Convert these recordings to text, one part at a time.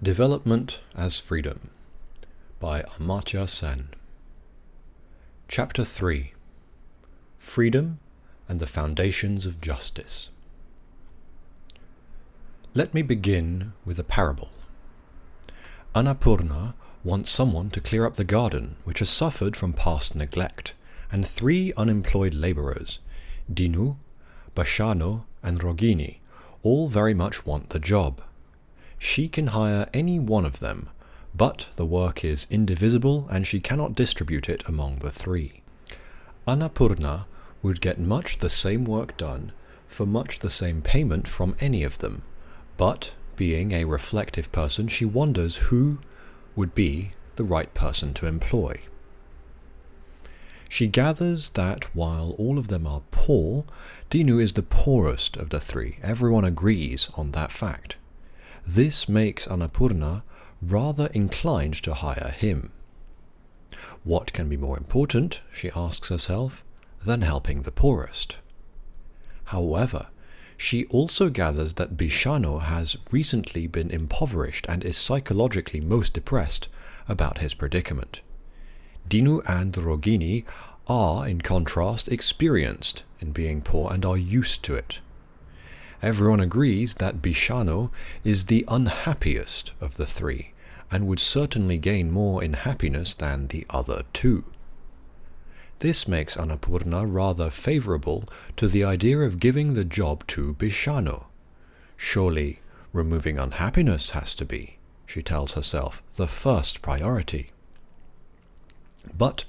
Development as Freedom by Amartya Sen. Chapter 3. Freedom and the Foundations of Justice. Let me begin with a parable. Annapurna wants someone to clear up the garden which has suffered from past neglect, and 3 unemployed labourers, Dinu, Bashano, and Rogini, all very much want the job. She can hire any one of them, but the work is indivisible and she cannot distribute it among the 3. Annapurna would get much the same work done for much the same payment from any of them, but being a reflective person, she wonders who would be the right person to employ. She gathers that while all of them are poor, Dinu is the poorest of the 3. Everyone agrees on that fact. This makes Annapurna rather inclined to hire him. What can be more important, she asks herself, than helping the poorest? However, she also gathers that Bishano has recently been impoverished and is psychologically most depressed about his predicament. Dinu and Rogini are, in contrast, experienced in being poor and are used to it. Everyone agrees that Bishano is the unhappiest of the 3, and would certainly gain more in happiness than the other 2. This makes Annapurna rather favourable to the idea of giving the job to Bishano. Surely, removing unhappiness has to be, she tells herself, the first priority. But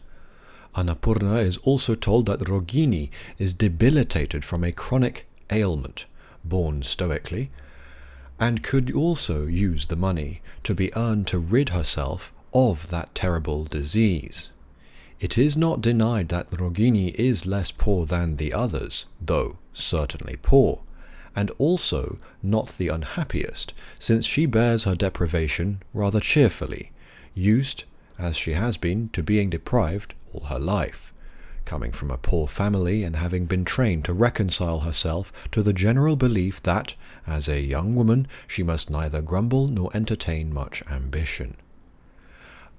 Annapurna is also told that Rogini is debilitated from a chronic ailment, born stoically, and could also use the money to be earned to rid herself of that terrible disease. It is not denied that Rogini is less poor than the others, though certainly poor, and also not the unhappiest, since she bears her deprivation rather cheerfully, used, as she has been, to being deprived all her life, coming from a poor family and having been trained to reconcile herself to the general belief that, as a young woman, she must neither grumble nor entertain much ambition.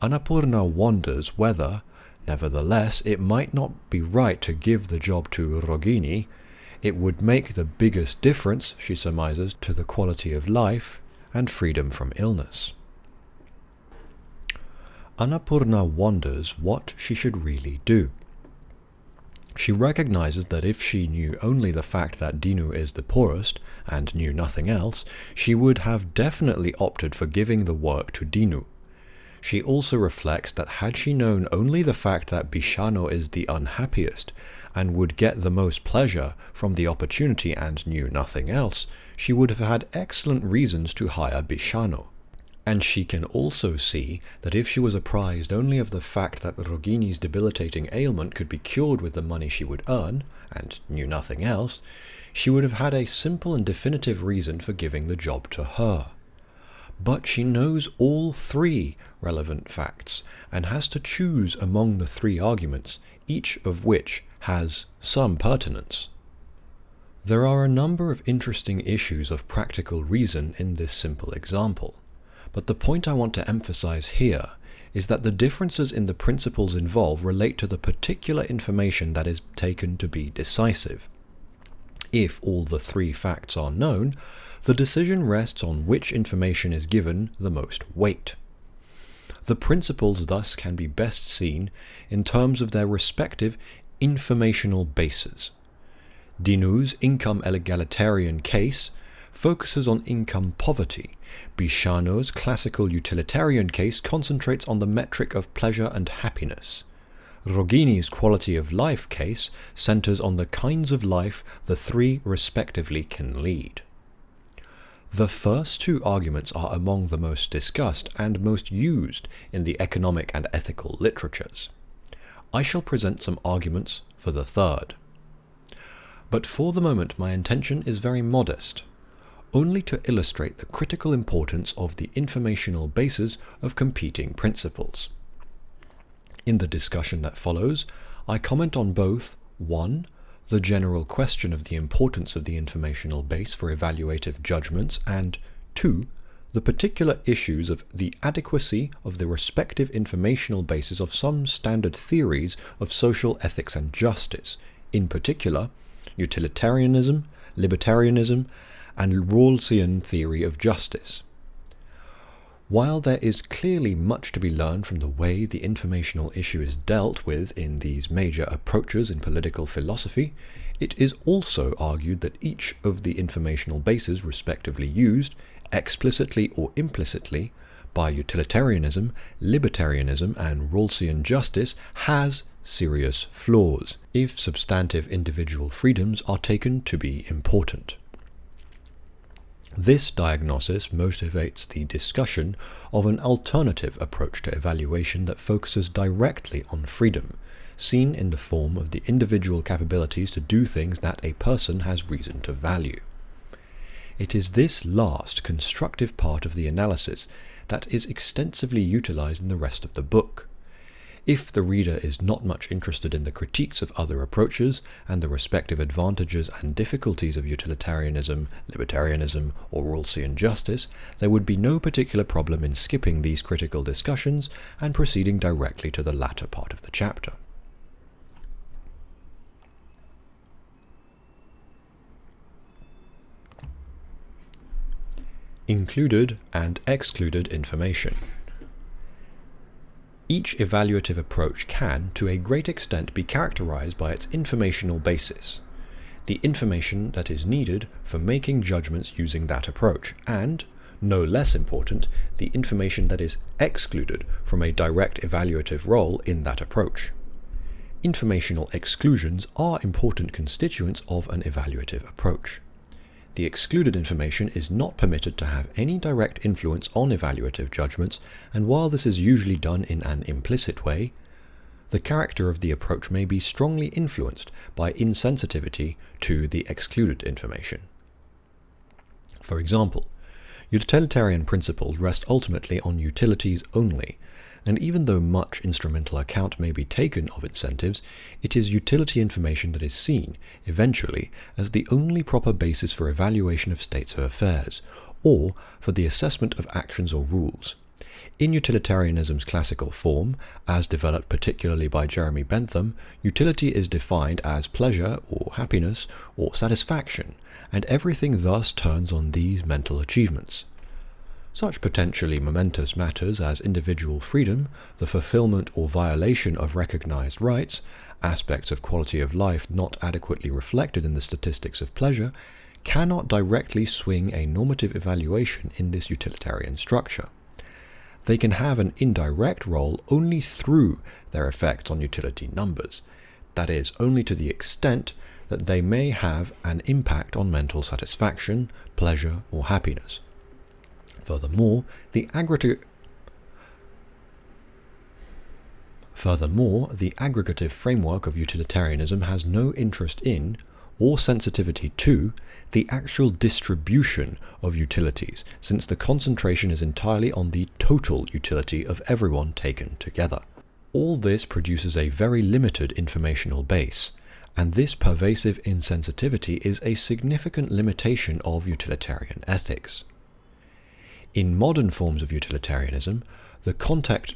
Annapurna wonders whether, nevertheless, it might not be right to give the job to Rogini. It would make the biggest difference, she surmises, to the quality of life and freedom from illness. Annapurna wonders what she should really do. She recognizes that if she knew only the fact that Dinu is the poorest, and knew nothing else, she would have definitely opted for giving the work to Dinu. She also reflects that had she known only the fact that Bishano is the unhappiest, and would get the most pleasure from the opportunity and knew nothing else, she would have had excellent reasons to hire Bishano. And she can also see that if she was apprised only of the fact that Rogini's debilitating ailment could be cured with the money she would earn, and knew nothing else, she would have had a simple and definitive reason for giving the job to her. But she knows all 3 relevant facts, and has to choose among the 3 arguments, each of which has some pertinence. There are a number of interesting issues of practical reason in this simple example. But the point I want to emphasize here is that the differences in the principles involved relate to the particular information that is taken to be decisive. If all the 3 facts are known, the decision rests on which information is given the most weight. The principles thus can be best seen in terms of their respective informational bases. Dinu's income egalitarian case focuses on income poverty. Bishano's classical utilitarian case concentrates on the metric of pleasure and happiness. Rogini's quality of life case centers on the kinds of life the 3 respectively can lead. The first 2 arguments are among the most discussed and most used in the economic and ethical literatures. I shall present some arguments for the third. But for the moment my intention is very modest, only to illustrate the critical importance of the informational basis of competing principles. In the discussion that follows, I comment on both 1. The general question of the importance of the informational base for evaluative judgments, and 2. the particular issues of the adequacy of the respective informational basis of some standard theories of social ethics and justice, in particular, utilitarianism, libertarianism, and Rawlsian theory of justice. While there is clearly much to be learned from the way the informational issue is dealt with in these major approaches in political philosophy, it is also argued that each of the informational bases respectively used, explicitly or implicitly, by utilitarianism, libertarianism, and Rawlsian justice has serious flaws, if substantive individual freedoms are taken to be important. This diagnosis motivates the discussion of an alternative approach to evaluation that focuses directly on freedom, seen in the form of the individual capabilities to do things that a person has reason to value. It is this last constructive part of the analysis that is extensively utilized in the rest of the book. If the reader is not much interested in the critiques of other approaches and the respective advantages and difficulties of utilitarianism, libertarianism, or Rawlsian justice, there would be no particular problem in skipping these critical discussions and proceeding directly to the latter part of the chapter. Included and excluded information. Each evaluative approach can, to a great extent, be characterized by its informational basis, the information that is needed for making judgments using that approach, and, no less important, the information that is excluded from a direct evaluative role in that approach. Informational exclusions are important constituents of an evaluative approach. The excluded information is not permitted to have any direct influence on evaluative judgments, and while this is usually done in an implicit way, the character of the approach may be strongly influenced by insensitivity to the excluded information. For example, utilitarian principles rest ultimately on utilities only, and even though much instrumental account may be taken of incentives, it is utility information that is seen, eventually, as the only proper basis for evaluation of states of affairs, or for the assessment of actions or rules. In utilitarianism's classical form, as developed particularly by Jeremy Bentham, utility is defined as pleasure or happiness or satisfaction, and everything thus turns on these mental achievements. Such potentially momentous matters as individual freedom, the fulfillment or violation of recognized rights, aspects of quality of life not adequately reflected in the statistics of pleasure, cannot directly swing a normative evaluation in this utilitarian structure. They can have an indirect role only through their effects on utility numbers, that is, only to the extent that they may have an impact on mental satisfaction, pleasure, or happiness. Furthermore, the aggregative framework of utilitarianism has no interest in, or sensitivity to, the actual distribution of utilities, since the concentration is entirely on the total utility of everyone taken together. All this produces a very limited informational base, and this pervasive insensitivity is a significant limitation of utilitarian ethics. In modern forms of utilitarianism, the content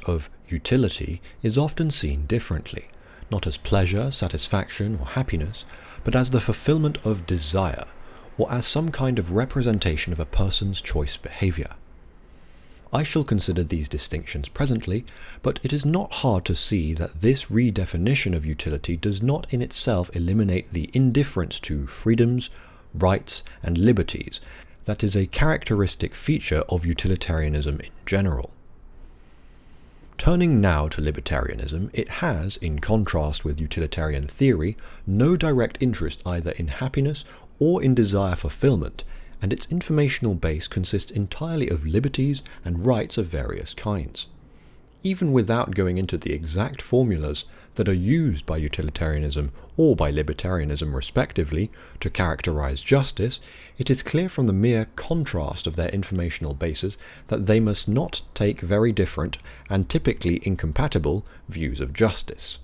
of utility is often seen differently, not as pleasure, satisfaction, or happiness, but as the fulfillment of desire, or as some kind of representation of a person's choice behavior. I shall consider these distinctions presently, but it is not hard to see that this redefinition of utility does not in itself eliminate the indifference to freedoms, rights, and liberties that is a characteristic feature of utilitarianism in general. Turning now to libertarianism, it has, in contrast with utilitarian theory, no direct interest either in happiness or in desire fulfillment, and its informational base consists entirely of liberties and rights of various kinds. Even without going into the exact formulas that are used by utilitarianism or by libertarianism respectively to characterize justice, it is clear from the mere contrast of their informational bases that they must not take very different and typically incompatible views of justice.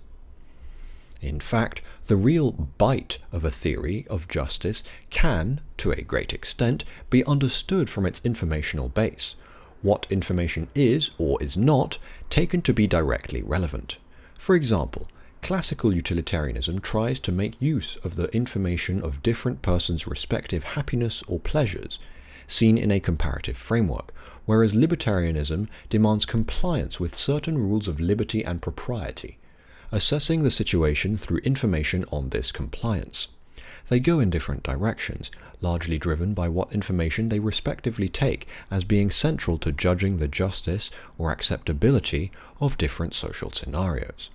In fact, the real bite of a theory of justice can, to a great extent, be understood from its informational base. What information is, or is not, taken to be directly relevant. For example, classical utilitarianism tries to make use of the information of different persons' respective happiness or pleasures, seen in a comparative framework, whereas libertarianism demands compliance with certain rules of liberty and propriety, assessing the situation through information on this compliance. They go in different directions, largely driven by what information they respectively take as being central to judging the justice or acceptability of different social scenarios.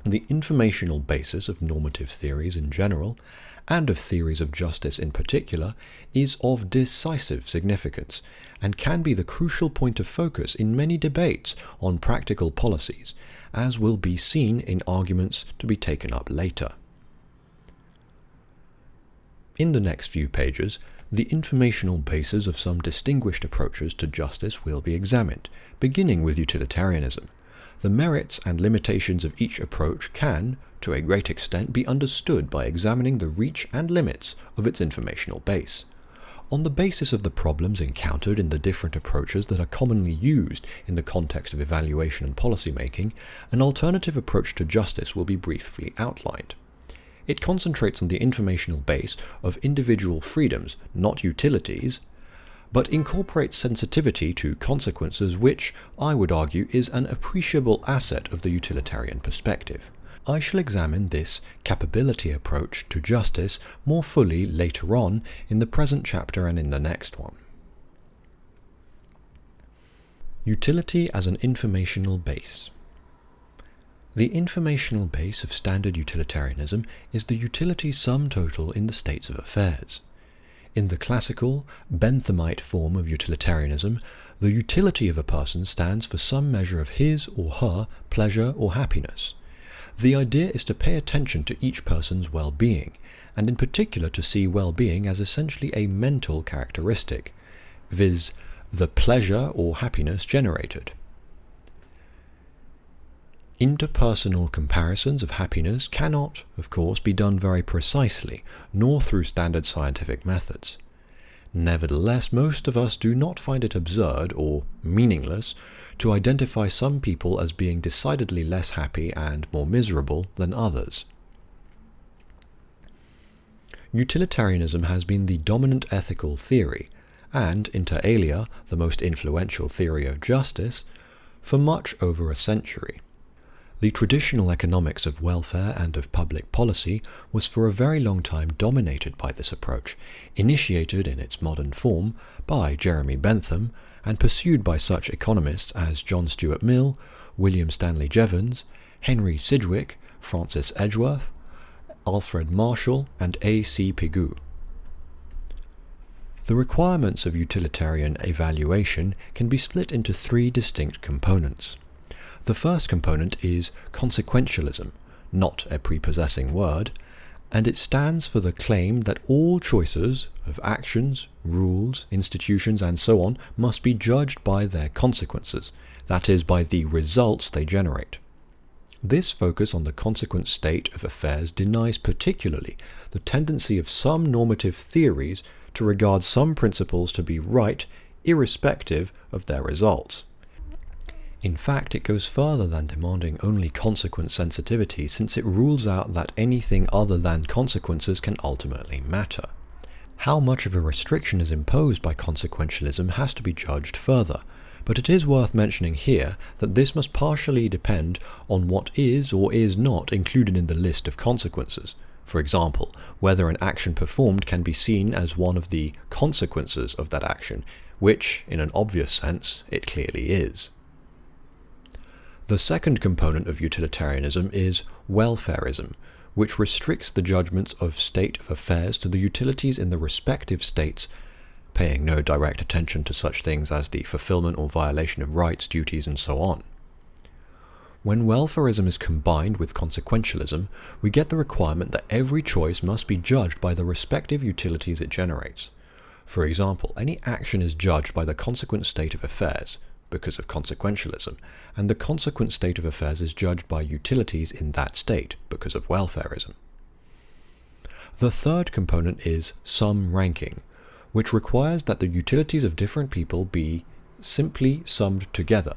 The informational basis of normative theories in general, and of theories of justice in particular, is of decisive significance, and can be the crucial point of focus in many debates on practical policies, as will be seen in arguments to be taken up later. In the next few pages, the informational basis of some distinguished approaches to justice will be examined, beginning with utilitarianism. The merits and limitations of each approach can, to a great extent, be understood by examining the reach and limits of its informational base. On the basis of the problems encountered in the different approaches that are commonly used in the context of evaluation and policy making, an alternative approach to justice will be briefly outlined. It concentrates on the informational base of individual freedoms, not utilities, but incorporates sensitivity to consequences which, I would argue, is an appreciable asset of the utilitarian perspective. I shall examine this capability approach to justice more fully later on in the present chapter and in the next one. Utility as an informational base. The informational base of standard utilitarianism is the utility sum total in the states of affairs. In the classical, Benthamite form of utilitarianism, the utility of a person stands for some measure of his or her pleasure or happiness. The idea is to pay attention to each person's well-being, and in particular to see well-being as essentially a mental characteristic, viz., the pleasure or happiness generated. Interpersonal comparisons of happiness cannot, of course, be done very precisely, nor through standard scientific methods. Nevertheless, most of us do not find it absurd or meaningless to identify some people as being decidedly less happy and more miserable than others. Utilitarianism has been the dominant ethical theory, and, inter alia, the most influential theory of justice, for much over a century. The traditional economics of welfare and of public policy was for a very long time dominated by this approach, initiated in its modern form by Jeremy Bentham and pursued by such economists as John Stuart Mill, William Stanley Jevons, Henry Sidgwick, Francis Edgeworth, Alfred Marshall, and A.C. Pigou. The requirements of utilitarian evaluation can be split into three distinct components. The first component is consequentialism, not a prepossessing word, and it stands for the claim that all choices of actions, rules, institutions, and so on must be judged by their consequences, that is, by the results they generate. This focus on the consequent state of affairs denies particularly the tendency of some normative theories to regard some principles to be right irrespective of their results. In fact, it goes further than demanding only consequent sensitivity, since it rules out that anything other than consequences can ultimately matter. How much of a restriction is imposed by consequentialism has to be judged further, but it is worth mentioning here that this must partially depend on what is or is not included in the list of consequences. For example, whether an action performed can be seen as one of the consequences of that action, which, in an obvious sense, it clearly is. The second component of utilitarianism is welfarism, which restricts the judgments of state of affairs to the utilities in the respective states, paying no direct attention to such things as the fulfillment or violation of rights, duties, and so on. When welfarism is combined with consequentialism, we get the requirement that every choice must be judged by the respective utilities it generates. For example, any action is judged by the consequent state of affairs, because of consequentialism, and the consequent state of affairs is judged by utilities in that state, because of welfarism. The third component is sum ranking, which requires that the utilities of different people be simply summed together,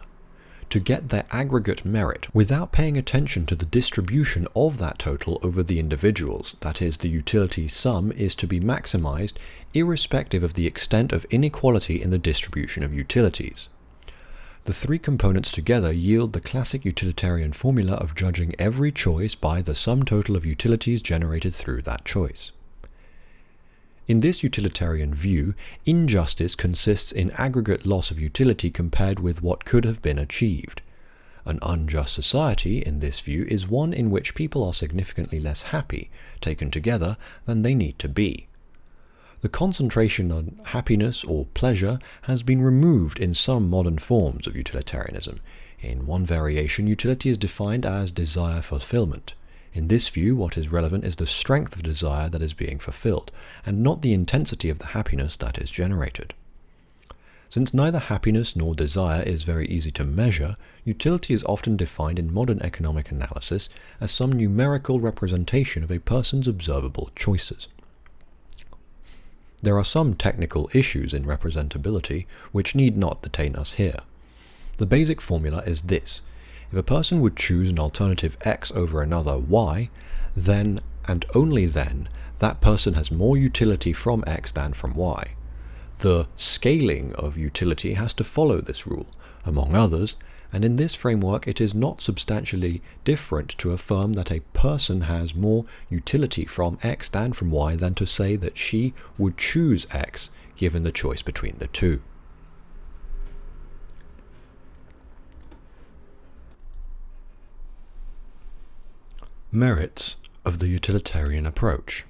to get their aggregate merit without paying attention to the distribution of that total over the individuals. That is, the utility sum is to be maximized irrespective of the extent of inequality in the distribution of utilities. The three components together yield the classic utilitarian formula of judging every choice by the sum total of utilities generated through that choice. In this utilitarian view, injustice consists in aggregate loss of utility compared with what could have been achieved. An unjust society, in this view, is one in which people are significantly less happy, taken together, than they need to be. The concentration on happiness or pleasure has been removed in some modern forms of utilitarianism. In one variation, utility is defined as desire fulfillment. In this view, what is relevant is the strength of desire that is being fulfilled, and not the intensity of the happiness that is generated. Since neither happiness nor desire is very easy to measure, utility is often defined in modern economic analysis as some numerical representation of a person's observable choices. There are some technical issues in representability which need not detain us here. The basic formula is this. If a person would choose an alternative x over another y, then, and only then, that person has more utility from x than from y. The scaling of utility has to follow this rule, among others, and in this framework it is not substantially different to affirm that a person has more utility from x than from y than to say that she would choose x given the choice between the two. Merits of the utilitarian approach.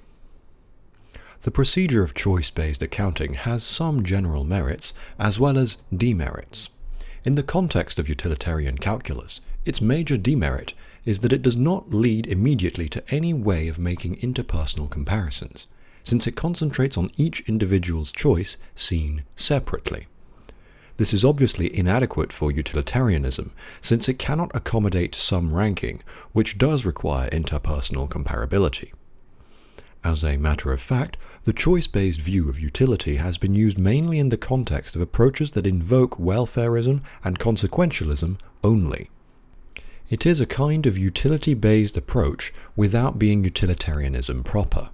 The procedure of choice-based accounting has some general merits as well as demerits. In the context of utilitarian calculus, its major demerit is that it does not lead immediately to any way of making interpersonal comparisons, since it concentrates on each individual's choice seen separately. This is obviously inadequate for utilitarianism, since it cannot accommodate sum ranking, which does require interpersonal comparability. As a matter of fact, the choice-based view of utility has been used mainly in the context of approaches that invoke welfarism and consequentialism only. It is a kind of utility-based approach without being utilitarianism proper.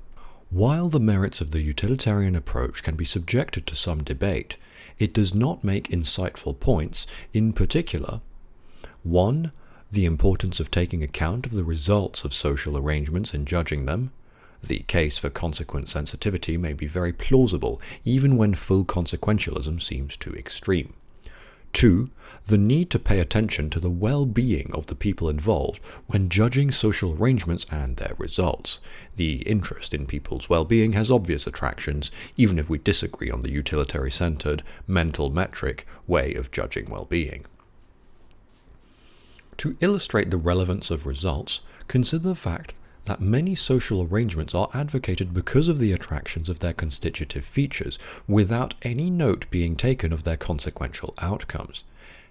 While the merits of the utilitarian approach can be subjected to some debate, it does not make insightful points, in particular, 1. The importance of taking account of the results of social arrangements in judging them. The case for consequent sensitivity may be very plausible, even when full consequentialism seems too extreme. 2. The need to pay attention to the well-being of the people involved when judging social arrangements and their results. The interest in people's well-being has obvious attractions, even if we disagree on the utilitarian-centered, mental metric way of judging well-being. To illustrate the relevance of results, consider the fact that many social arrangements are advocated because of the attractions of their constitutive features, without any note being taken of their consequential outcomes.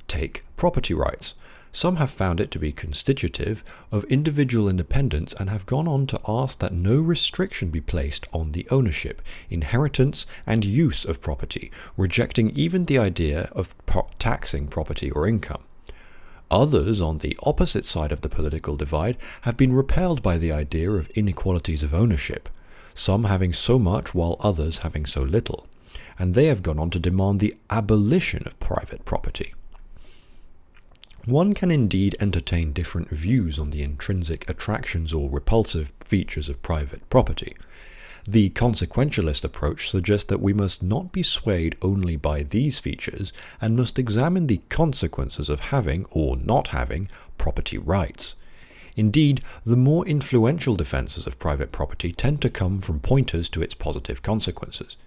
Take property rights. Some have found it to be constitutive of individual independence and have gone on to ask that no restriction be placed on the ownership, inheritance, and use of property, rejecting even the idea of taxing property or income. Others, on the opposite side of the political divide, have been repelled by the idea of inequalities of ownership, some having so much while others having so little, and they have gone on to demand the abolition of private property. One can indeed entertain different views on the intrinsic attractions or repulsive features of private property. The consequentialist approach suggests that we must not be swayed only by these features and must examine the consequences of having or not having property rights. Indeed, the more influential defenses of private property tend to come from pointers to its positive consequences.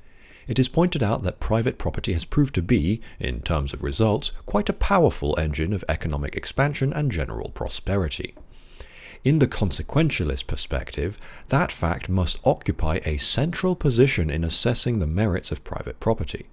It is pointed out that private property has proved to be, in terms of results, quite a powerful engine of economic expansion and general prosperity. In the consequentialist perspective, that fact must occupy a central position in assessing the merits of private property.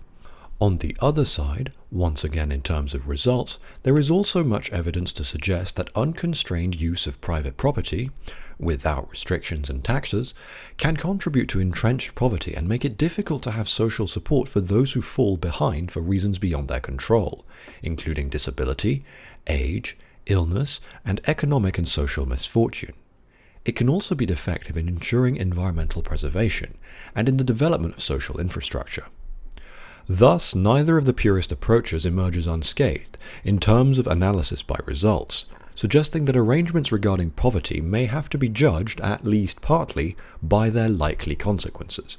On the other side, once again in terms of results, there is also much evidence to suggest that unconstrained use of private property, without restrictions and taxes, can contribute to entrenched poverty and make it difficult to have social support for those who fall behind for reasons beyond their control, including disability, age, illness, and economic and social misfortune. It can also be defective in ensuring environmental preservation and in the development of social infrastructure. Thus, neither of the purist approaches emerges unscathed in terms of analysis by results, suggesting that arrangements regarding poverty may have to be judged, at least partly, by their likely consequences.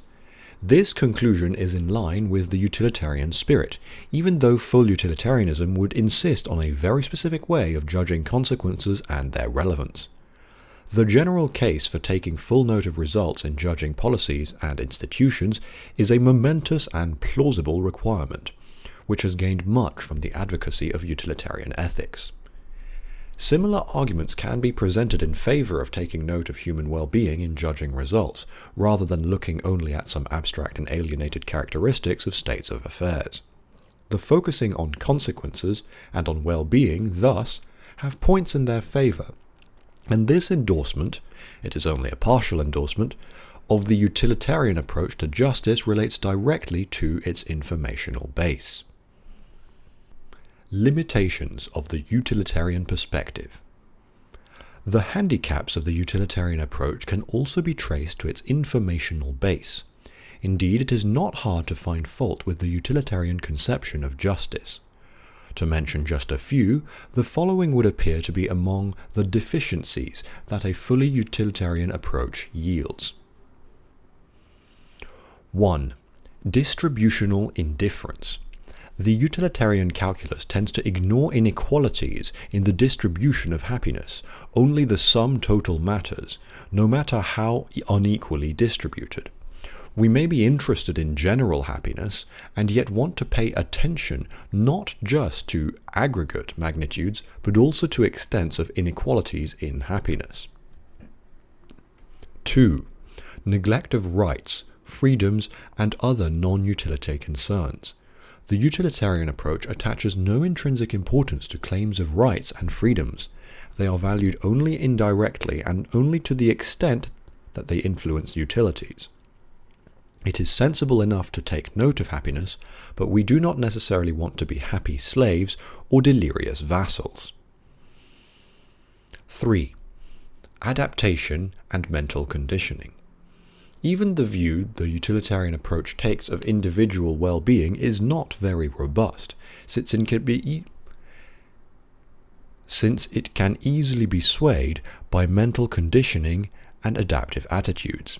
This conclusion is in line with the utilitarian spirit, even though full utilitarianism would insist on a very specific way of judging consequences and their relevance. The general case for taking full note of results in judging policies and institutions is a momentous and plausible requirement, which has gained much from the advocacy of utilitarian ethics. Similar arguments can be presented in favor of taking note of human well-being in judging results, rather than looking only at some abstract and alienated characteristics of states of affairs. The focusing on consequences and on well-being, thus, have points in their favor, and this endorsement, it is only a partial endorsement, of the utilitarian approach to justice relates directly to its informational base. Limitations of the utilitarian perspective. The handicaps of the utilitarian approach can also be traced to its informational base. Indeed, it is not hard to find fault with the utilitarian conception of justice. To mention just a few, the following would appear to be among the deficiencies that a fully utilitarian approach yields. 1. Distributional indifference. The utilitarian calculus tends to ignore inequalities in the distribution of happiness. Only the sum total matters, no matter how unequally distributed. We may be interested in general happiness, and yet want to pay attention not just to aggregate magnitudes, but also to extents of inequalities in happiness. 2. Neglect of rights, freedoms, and other non-utility concerns. The utilitarian approach attaches no intrinsic importance to claims of rights and freedoms. They are valued only indirectly and only to the extent that they influence utilities. It is sensible enough to take note of happiness, but we do not necessarily want to be happy slaves or delirious vassals. 3. Adaptation and mental conditioning. Even the view the utilitarian approach takes of individual well-being is not very robust, since it can easily be swayed by mental conditioning and adaptive attitudes.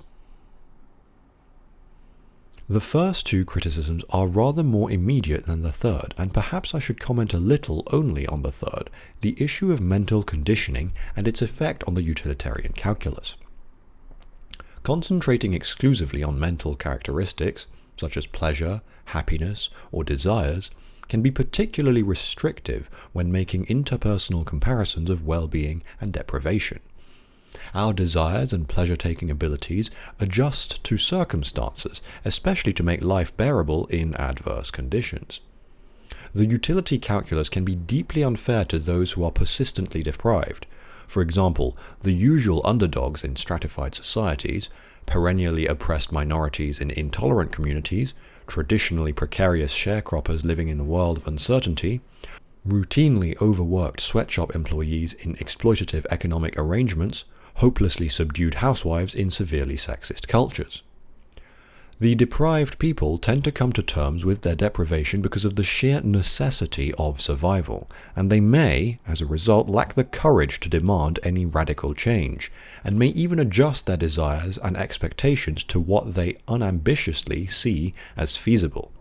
The first two criticisms are rather more immediate than the third, and perhaps I should comment a little only on the third, the issue of mental conditioning and its effect on the utilitarian calculus. Concentrating exclusively on mental characteristics, such as pleasure, happiness, or desires, can be particularly restrictive when making interpersonal comparisons of well-being and deprivation. Our desires and pleasure-taking abilities adjust to circumstances, especially to make life bearable in adverse conditions. The utility calculus can be deeply unfair to those who are persistently deprived. For example, the usual underdogs in stratified societies, perennially oppressed minorities in intolerant communities, traditionally precarious sharecroppers living in a world of uncertainty, routinely overworked sweatshop employees in exploitative economic arrangements, hopelessly subdued housewives in severely sexist cultures. The deprived people tend to come to terms with their deprivation because of the sheer necessity of survival, and they may, as a result, lack the courage to demand any radical change, and may even adjust their desires and expectations to what they unambitiously see as feasible.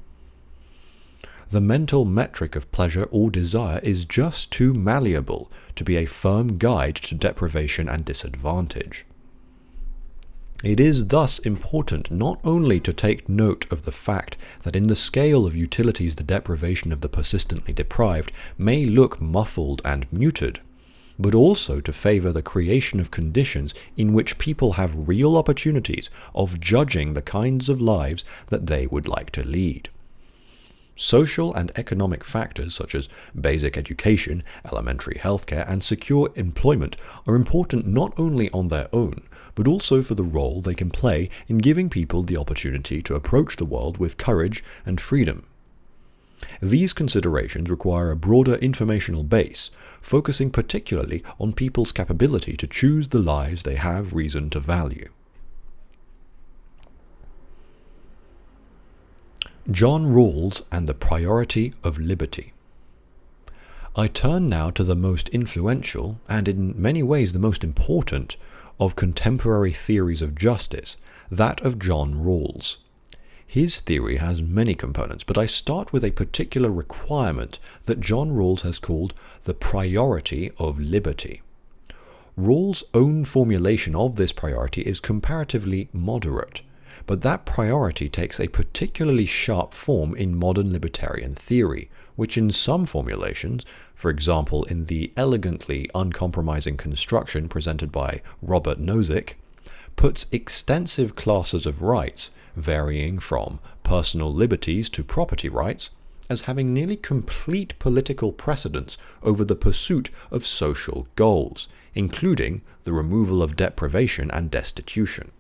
The mental metric of pleasure or desire is just too malleable to be a firm guide to deprivation and disadvantage. It is thus important not only to take note of the fact that in the scale of utilities the deprivation of the persistently deprived may look muffled and muted, but also to favor the creation of conditions in which people have real opportunities of judging the kinds of lives that they would like to lead. Social and economic factors such as basic education, elementary healthcare, and secure employment are important not only on their own, but also for the role they can play in giving people the opportunity to approach the world with courage and freedom. These considerations require a broader informational base, focusing particularly on people's capability to choose the lives they have reason to value. John Rawls and the priority of liberty. I turn now to the most influential, and in many ways the most important, of contemporary theories of justice, that of John Rawls. His theory has many components, but I start with a particular requirement that John Rawls has called the priority of liberty. Rawls' own formulation of this priority is comparatively moderate, but that priority takes a particularly sharp form in modern libertarian theory, which in some formulations, for example in the elegantly uncompromising construction presented by Robert Nozick, puts extensive classes of rights, varying from personal liberties to property rights, as having nearly complete political precedence over the pursuit of social goals, including the removal of deprivation and destitution.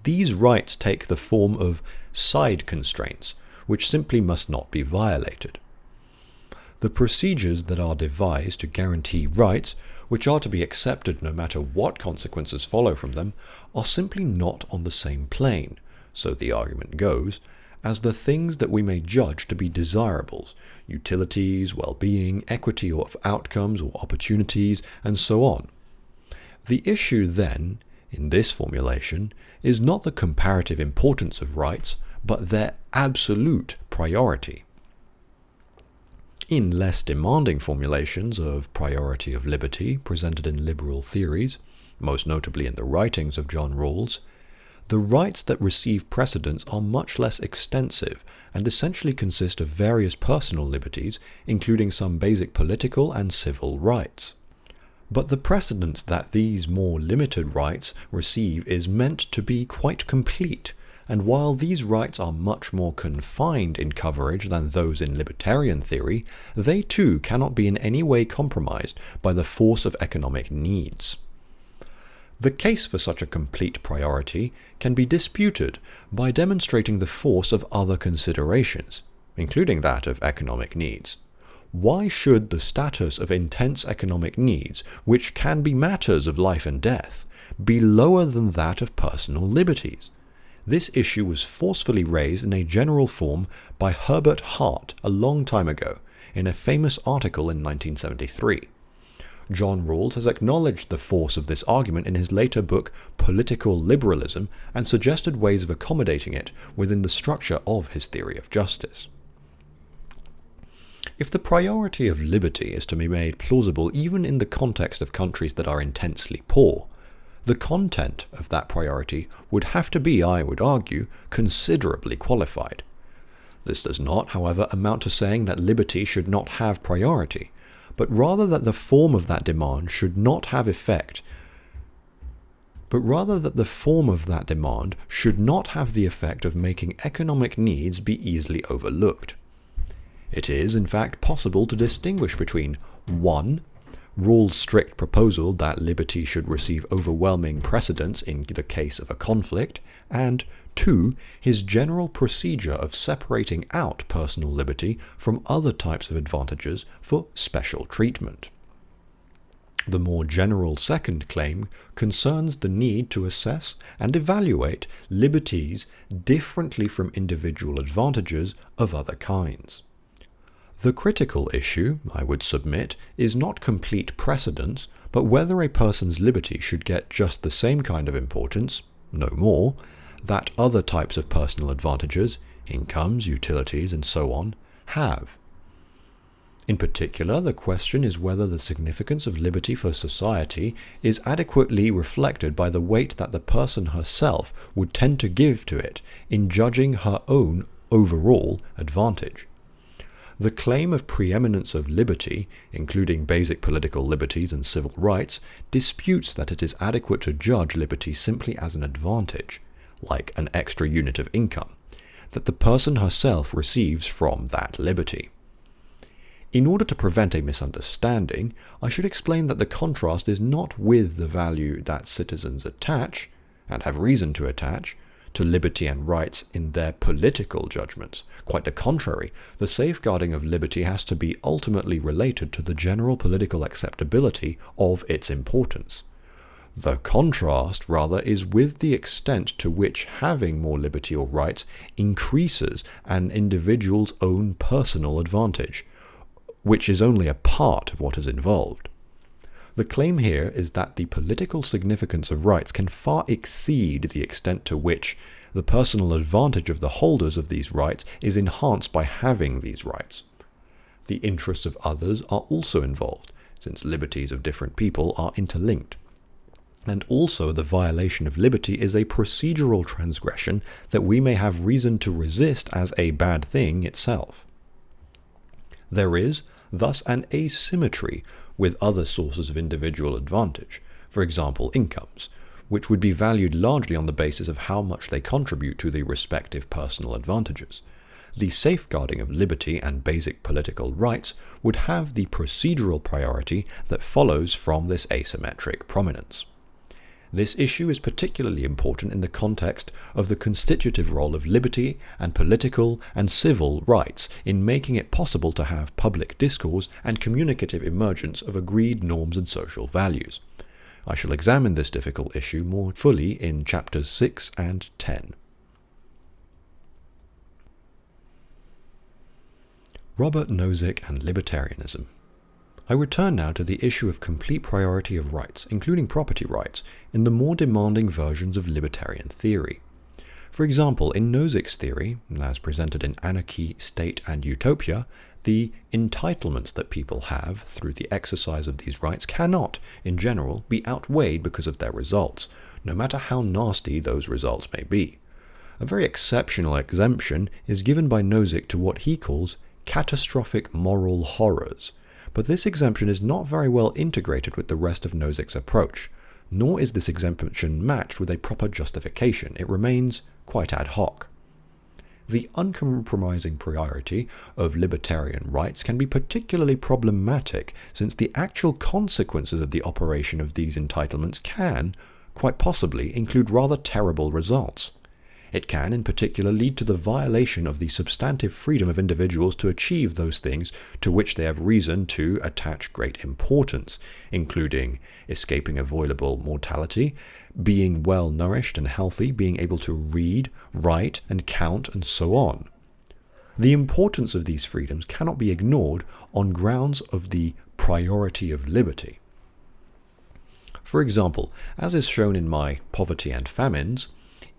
These rights take the form of side constraints, which simply must not be violated. The procedures that are devised to guarantee rights, which are to be accepted no matter what consequences follow from them, are simply not on the same plane, so the argument goes, as the things that we may judge to be desirables, utilities, well-being, equity of outcomes or opportunities, and so on. The issue then, in this formulation, is not the comparative importance of rights, but their absolute priority. In less demanding formulations of priority of liberty presented in liberal theories, most notably in the writings of John Rawls, the rights that receive precedence are much less extensive and essentially consist of various personal liberties, including some basic political and civil rights. But the precedence that these more limited rights receive is meant to be quite complete, and while these rights are much more confined in coverage than those in libertarian theory, they too cannot be in any way compromised by the force of economic needs. The case for such a complete priority can be disputed by demonstrating the force of other considerations, including that of economic needs. Why should the status of intense economic needs, which can be matters of life and death, be lower than that of personal liberties? This issue was forcefully raised in a general form by Herbert Hart a long time ago, in a famous article in 1973. John Rawls has acknowledged the force of this argument in his later book Political Liberalism and suggested ways of accommodating it within the structure of his theory of justice. If the priority of liberty is to be made plausible even in the context of countries that are intensely poor, the content of that priority would have to be, I would argue, considerably qualified. This does not, however, amount to saying that liberty should not have priority, but rather that the form of that demand should not have effect, the effect of making economic needs be easily overlooked. It is, in fact, possible to distinguish between 1. Rawls' strict proposal that liberty should receive overwhelming precedence in the case of a conflict, and 2. His general procedure of separating out personal liberty from other types of advantages for special treatment. The more general second claim concerns the need to assess and evaluate liberties differently from individual advantages of other kinds. The critical issue, I would submit, is not complete precedence, but whether a person's liberty should get just the same kind of importance, no more, that other types of personal advantages, incomes, utilities, and so on, have. In particular, the question is whether the significance of liberty for society is adequately reflected by the weight that the person herself would tend to give to it in judging her own overall advantage. The claim of preeminence of liberty, including basic political liberties and civil rights, disputes that it is adequate to judge liberty simply as an advantage, like an extra unit of income. that the person herself receives from that liberty. In order to prevent a misunderstanding, I should explain that the contrast is not with the value that citizens attach, and have reason to attach, to liberty and rights in their political judgments. Quite the contrary, the safeguarding of liberty has to be ultimately related to the general political acceptability of its importance. The contrast, rather, is with the extent to which having more liberty or rights increases an individual's own personal advantage, which is only a part of what is involved. The claim here is that the political significance of rights can far exceed the extent to which the personal advantage of the holders of these rights is enhanced by having these rights. The interests of others are also involved, since liberties of different people are interlinked. And also the violation of liberty is a procedural transgression that we may have reason to resist as a bad thing itself. There is thus an asymmetry with other sources of individual advantage, for example incomes, which would be valued largely on the basis of how much they contribute to the respective personal advantages. The safeguarding of liberty and basic political rights would have the procedural priority that follows from this asymmetric prominence. This issue is particularly important in the context of the constitutive role of liberty and political and civil rights in making it possible to have public discourse and communicative emergence of agreed norms and social values. I shall examine this difficult issue more fully in chapters 6 and 10. Robert Nozick and Libertarianism. I return now to the issue of complete priority of rights, including property rights, in the more demanding versions of libertarian theory. For example, in Nozick's theory, as presented in Anarchy, State and Utopia, the entitlements that people have through the exercise of these rights cannot, in general, be outweighed because of their results, no matter how nasty those results may be. A very exceptional exemption is given by Nozick to what he calls catastrophic moral horrors, but this exemption is not very well integrated with the rest of Nozick's approach, nor is this exemption matched with a proper justification. It remains quite ad hoc. The uncompromising priority of libertarian rights can be particularly problematic since the actual consequences of the operation of these entitlements can, quite possibly, include rather terrible results. It can, in particular, lead to the violation of the substantive freedom of individuals to achieve those things to which they have reason to attach great importance, including escaping avoidable mortality, being well nourished and healthy, being able to read, write, and count, and so on. The importance of these freedoms cannot be ignored on grounds of the priority of liberty. For example, as is shown in my Poverty and Famines,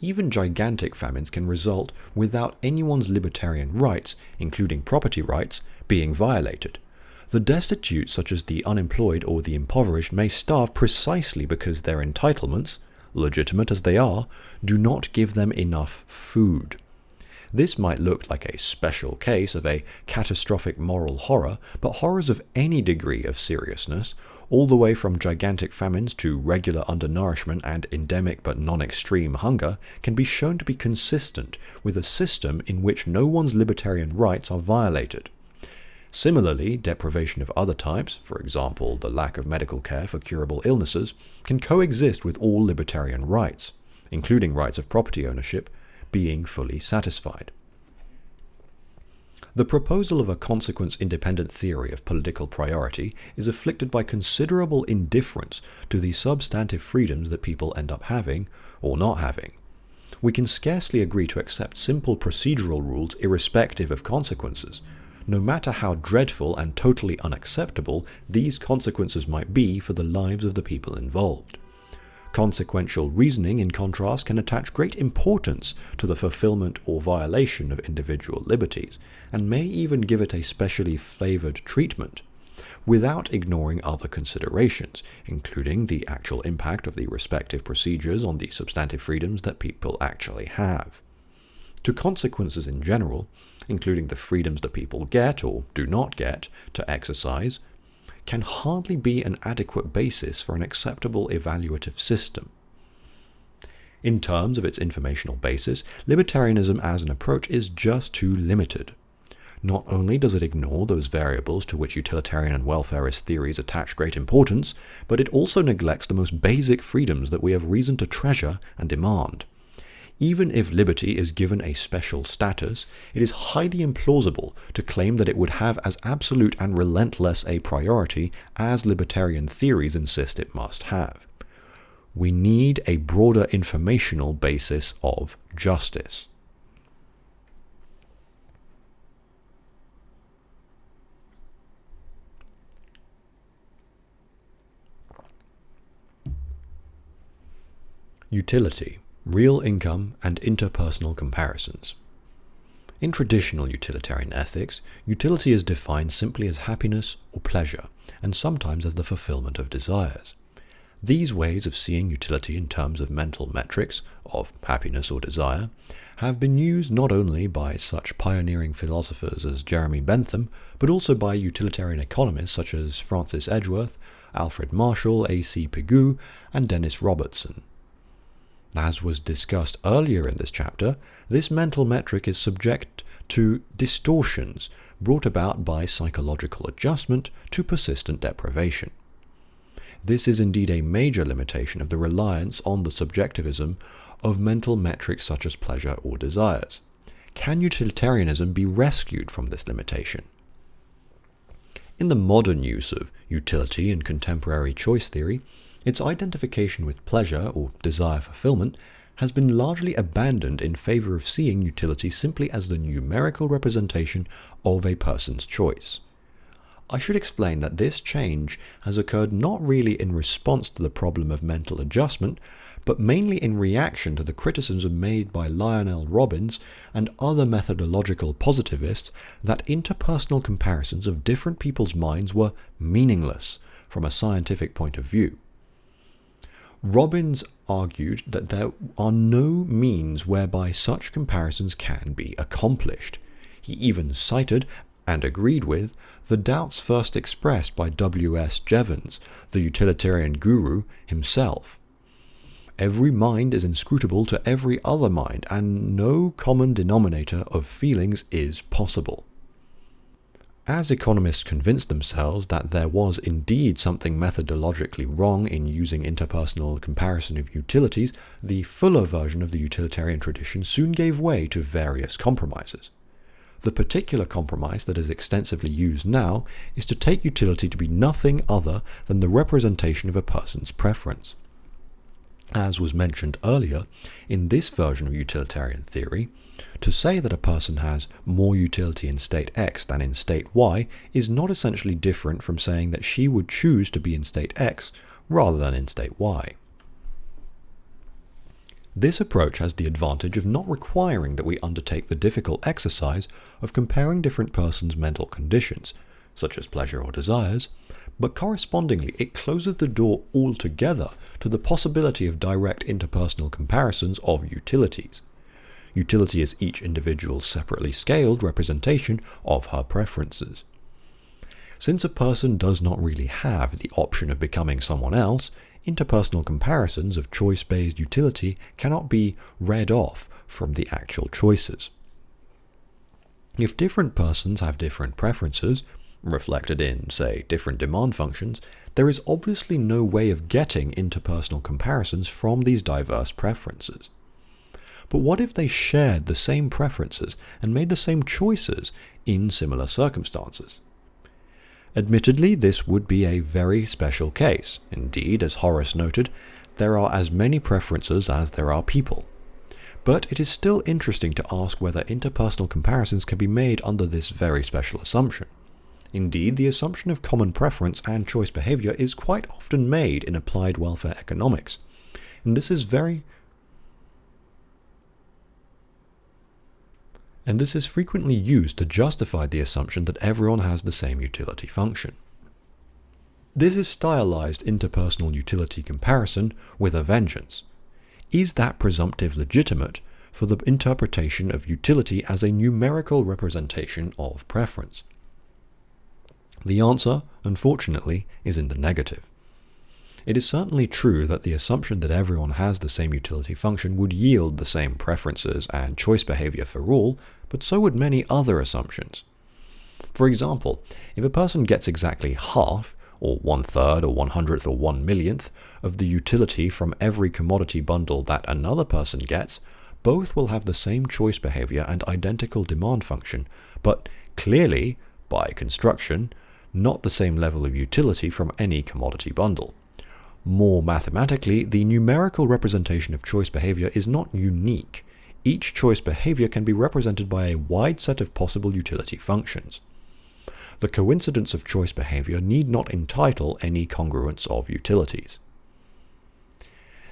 even gigantic famines can result without anyone's libertarian rights, including property rights, being violated. The destitute, such as the unemployed or the impoverished, may starve precisely because their entitlements, legitimate as they are, do not give them enough food. This might look like a special case of a catastrophic moral horror, but horrors of any degree of seriousness, all the way from gigantic famines to regular undernourishment and endemic but non-extreme hunger, can be shown to be consistent with a system in which no one's libertarian rights are violated. Similarly, deprivation of other types, for example the lack of medical care for curable illnesses, can coexist with all libertarian rights, including rights of property ownership, being fully satisfied. The proposal of a consequence-independent theory of political priority is afflicted by considerable indifference to the substantive freedoms that people end up having or not having. We can scarcely agree to accept simple procedural rules irrespective of consequences, no matter how dreadful and totally unacceptable these consequences might be for the lives of the people involved. Consequential reasoning, in contrast, can attach great importance to the fulfillment or violation of individual liberties, and may even give it a specially favored treatment, without ignoring other considerations, including the actual impact of the respective procedures on the substantive freedoms that people actually have. To consequences in general, including the freedoms that people get or do not get to exercise, can hardly be an adequate basis for an acceptable evaluative system. In terms of its informational basis, libertarianism as an approach is just too limited. Not only does it ignore those variables to which utilitarian and welfarist theories attach great importance, but it also neglects the most basic freedoms that we have reason to treasure and demand. Even if liberty is given a special status, it is highly implausible to claim that it would have as absolute and relentless a priority as libertarian theories insist it must have. We need a broader informational basis of justice. Utility, real income, and interpersonal comparisons. In traditional utilitarian ethics, utility is defined simply as happiness or pleasure, and sometimes as the fulfillment of desires. These ways of seeing utility in terms of mental metrics, of happiness or desire, have been used not only by such pioneering philosophers as Jeremy Bentham, but also by utilitarian economists such as Francis Edgeworth, Alfred Marshall, A.C. Pigou, and Dennis Robertson. As was discussed earlier in this chapter, this mental metric is subject to distortions brought about by psychological adjustment to persistent deprivation. This is indeed a major limitation of the reliance on the subjectivism of mental metrics such as pleasure or desires. Can utilitarianism be rescued from this limitation? In the modern use of utility in contemporary choice theory, its identification with pleasure or desire fulfillment has been largely abandoned in favor of seeing utility simply as the numerical representation of a person's choice. I should explain that this change has occurred not really in response to the problem of mental adjustment, but mainly in reaction to the criticism made by Lionel Robbins and other methodological positivists that interpersonal comparisons of different people's minds were meaningless from a scientific point of view. Robbins argued that there are no means whereby such comparisons can be accomplished. He even cited, and agreed with, the doubts first expressed by W.S. Jevons, the utilitarian guru, himself. Every mind is inscrutable to every other mind, and no common denominator of feelings is possible. As economists convinced themselves that there was indeed something methodologically wrong in using interpersonal comparison of utilities, the fuller version of the utilitarian tradition soon gave way to various compromises. The particular compromise that is extensively used now is to take utility to be nothing other than the representation of a person's preference. As was mentioned earlier, in this version of utilitarian theory, to say that a person has more utility in state X than in state Y is not essentially different from saying that she would choose to be in state X rather than in state Y. This approach has the advantage of not requiring that we undertake the difficult exercise of comparing different persons' mental conditions, such as pleasure or desires, but correspondingly it closes the door altogether to the possibility of direct interpersonal comparisons of utilities. Utility is each individual's separately scaled representation of her preferences. Since a person does not really have the option of becoming someone else, interpersonal comparisons of choice-based utility cannot be read off from the actual choices. If different persons have different preferences, reflected in, say, different demand functions, there is obviously no way of getting interpersonal comparisons from these diverse preferences. But what if they shared the same preferences and made the same choices in similar circumstances? Admittedly, this would be a very special case. Indeed, as Horace noted, there are as many preferences as there are people. But it is still interesting to ask whether interpersonal comparisons can be made under this very special assumption. Indeed, the assumption of common preference and choice behavior is quite often made in applied welfare economics, and this is frequently used to justify the assumption that everyone has the same utility function. This is stylized interpersonal utility comparison with a vengeance. Is that presumptive legitimate for the interpretation of utility as a numerical representation of preference? The answer, unfortunately, is in the negative. It is certainly true that the assumption that everyone has the same utility function would yield the same preferences and choice behavior for all, but so would many other assumptions. For example, if a person gets exactly half, or 1/3 or 100th or 1/millionth of the utility from every commodity bundle that another person gets, both will have the same choice behavior and identical demand function, but clearly, by construction, not the same level of utility from any commodity bundle. More mathematically, the numerical representation of choice behavior is not unique. Each choice behavior can be represented by a wide set of possible utility functions. The coincidence of choice behavior need not entitle any congruence of utilities.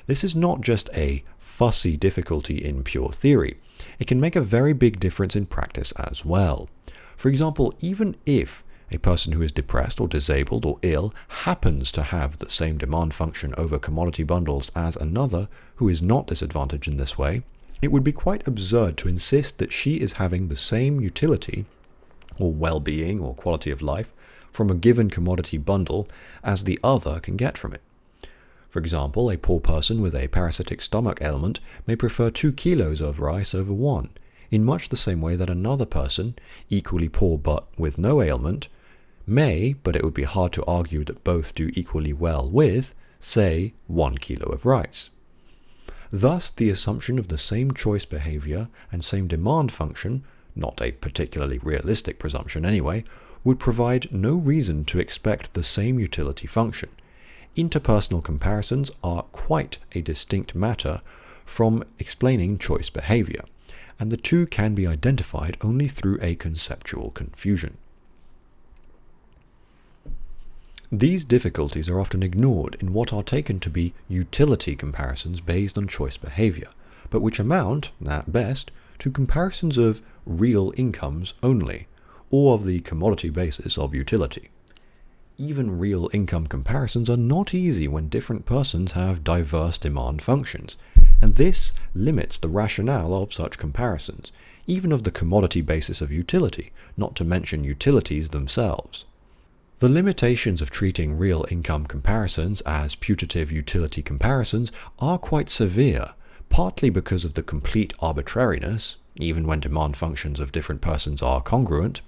This is not just a fussy difficulty in pure theory. It can make a very big difference in practice as well. For example, even if a person who is depressed or disabled or ill happens to have the same demand function over commodity bundles as another who is not disadvantaged in this way, it would be quite absurd to insist that she is having the same utility or well-being or quality of life from a given commodity bundle as the other can get from it. For example, a poor person with a parasitic stomach ailment may prefer 2 kilos of rice over 1, in much the same way that another person, equally poor but with no ailment, may, but it would be hard to argue that both do equally well with, say, 1 kilo of rice. Thus, the assumption of the same choice behavior and same demand function, not a particularly realistic presumption anyway, would provide no reason to expect the same utility function. Interpersonal comparisons are quite a distinct matter from explaining choice behavior, and the two can be identified only through a conceptual confusion. These difficulties are often ignored in what are taken to be utility comparisons based on choice behavior, but which amount, at best, to comparisons of real incomes only, or of the commodity basis of utility. Even real income comparisons are not easy when different persons have diverse demand functions, and this limits the rationale of such comparisons, even of the commodity basis of utility, not to mention utilities themselves. The limitations of treating real income comparisons as putative utility comparisons are quite severe, partly because of the complete arbitrariness, even when demand functions of different persons are congruent,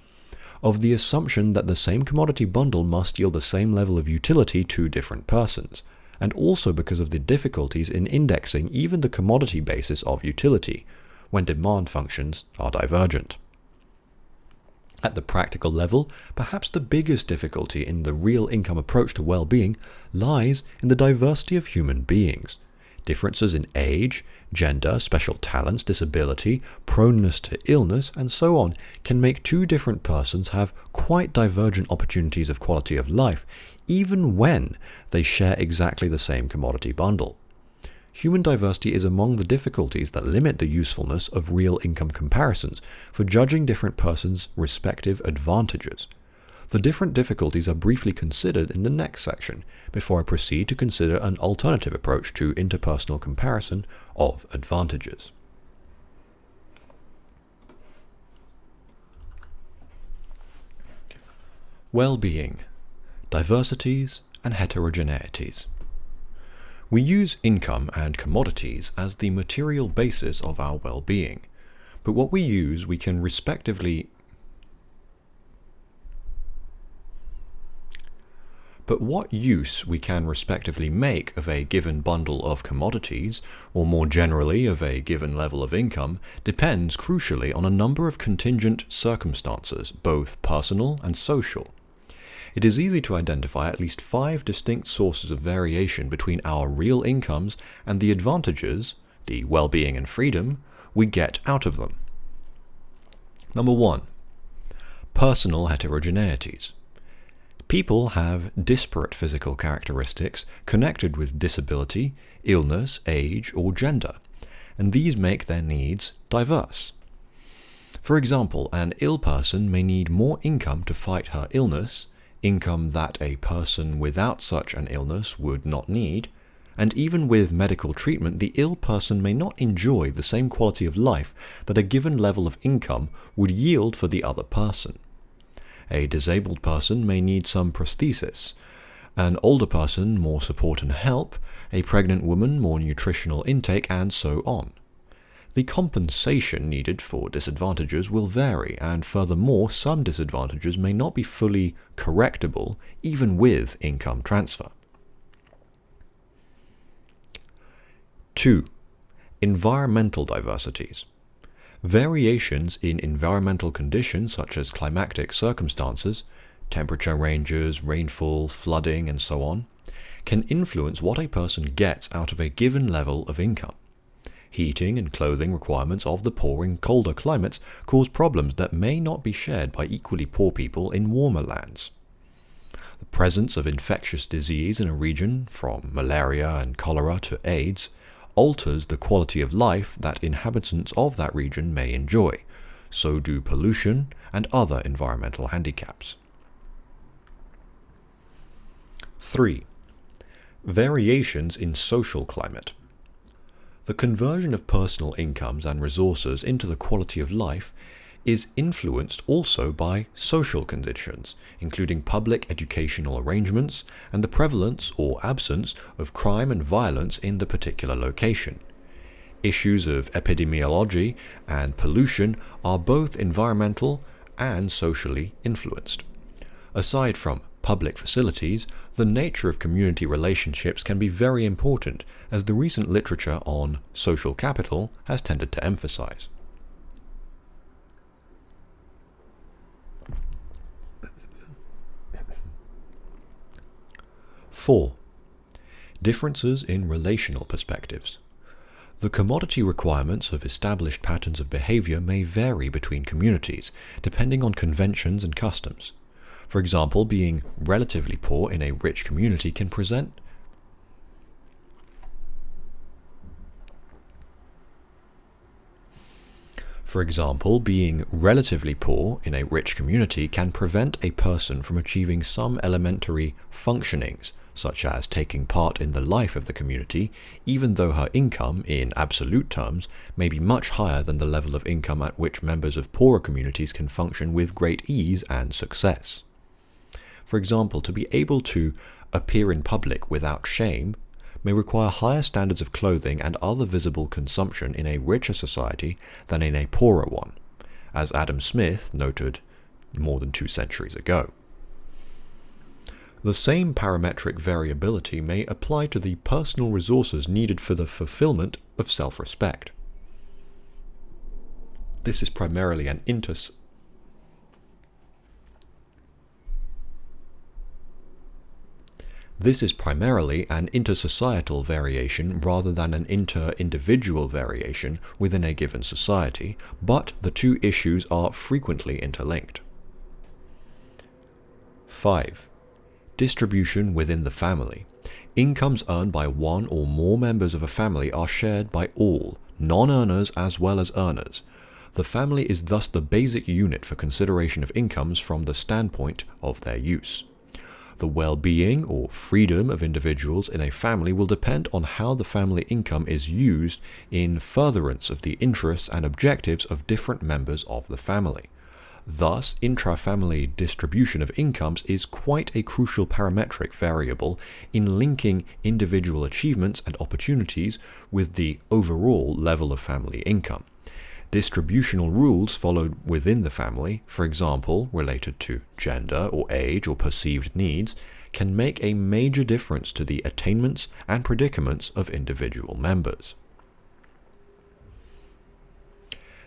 of the assumption that the same commodity bundle must yield the same level of utility to different persons, and also because of the difficulties in indexing even the commodity basis of utility, when demand functions are divergent. At the practical level, perhaps the biggest difficulty in the real income approach to well-being lies in the diversity of human beings. Differences in age, gender, special talents, disability, proneness to illness, and so on can make two different persons have quite divergent opportunities of quality of life, even when they share exactly the same commodity bundle. Human diversity is among the difficulties that limit the usefulness of real income comparisons for judging different persons' respective advantages. The different difficulties are briefly considered in the next section, before I proceed to consider an alternative approach to interpersonal comparison of advantages. Well-being, diversities, and heterogeneities. We use income and commodities as the material basis of our well-being, but what we use we can respectively But what use we can respectively make of a given bundle of commodities, or more generally of a given level of income, depends crucially on a number of contingent circumstances, both personal and social. It is easy to identify at least 5 distinct sources of variation between our real incomes and the advantages, the well-being and freedom, we get out of them. Number 1. Personal heterogeneities. People have disparate physical characteristics connected with disability, illness, age, or gender, and these make their needs diverse. For example, an ill person may need more income to fight her illness, income that a person without such an illness would not need, and even with medical treatment, the ill person may not enjoy the same quality of life that a given level of income would yield for the other person. A disabled person may need some prosthesis, an older person more support and help, a pregnant woman more nutritional intake, and so on. The compensation needed for disadvantages will vary, and furthermore, some disadvantages may not be fully correctable even with income transfer. 2. Environmental diversities. Variations in environmental conditions such as climatic circumstances, temperature ranges, rainfall, flooding, and so on, can influence what a person gets out of a given level of income. Heating and clothing requirements of the poor in colder climates cause problems that may not be shared by equally poor people in warmer lands. The presence of infectious disease in a region, from malaria and cholera to AIDS, alters the quality of life that inhabitants of that region may enjoy. So do pollution and other environmental handicaps. 3. Variations in social climate. The conversion of personal incomes and resources into the quality of life is influenced also by social conditions, including public educational arrangements and the prevalence or absence of crime and violence in the particular location. Issues of epidemiology and pollution are both environmental and socially influenced. Aside from public facilities, the nature of community relationships can be very important, as the recent literature on social capital has tended to emphasize. 4. Differences in relational perspectives. The commodity requirements of established patterns of behavior may vary between communities, depending on conventions and customs. For example, being relatively poor in a rich community can present prevent a person from achieving some elementary functionings, such as taking part in the life of the community, even though her income, in absolute terms, may be much higher than the level of income at which members of poorer communities can function with great ease and success. For example, to be able to appear in public without shame may require higher standards of clothing and other visible consumption in a richer society than in a poorer one, as Adam Smith noted more than 2 centuries ago. The same parametric variability may apply to the personal resources needed for the fulfillment of self-respect. This is primarily an intersocietal variation rather than an inter-individual variation within a given society, but the two issues are frequently interlinked. 5. Distribution within the family. Incomes earned by one or more members of a family are shared by all, non-earners as well as earners. The family is thus the basic unit for consideration of incomes from the standpoint of their use. The well-being or freedom of individuals in a family will depend on how the family income is used in furtherance of the interests and objectives of different members of the family. Thus, intra-family distribution of incomes is quite a crucial parametric variable in linking individual achievements and opportunities with the overall level of family income. Distributional rules followed within the family, for example, related to gender or age or perceived needs, can make a major difference to the attainments and predicaments of individual members.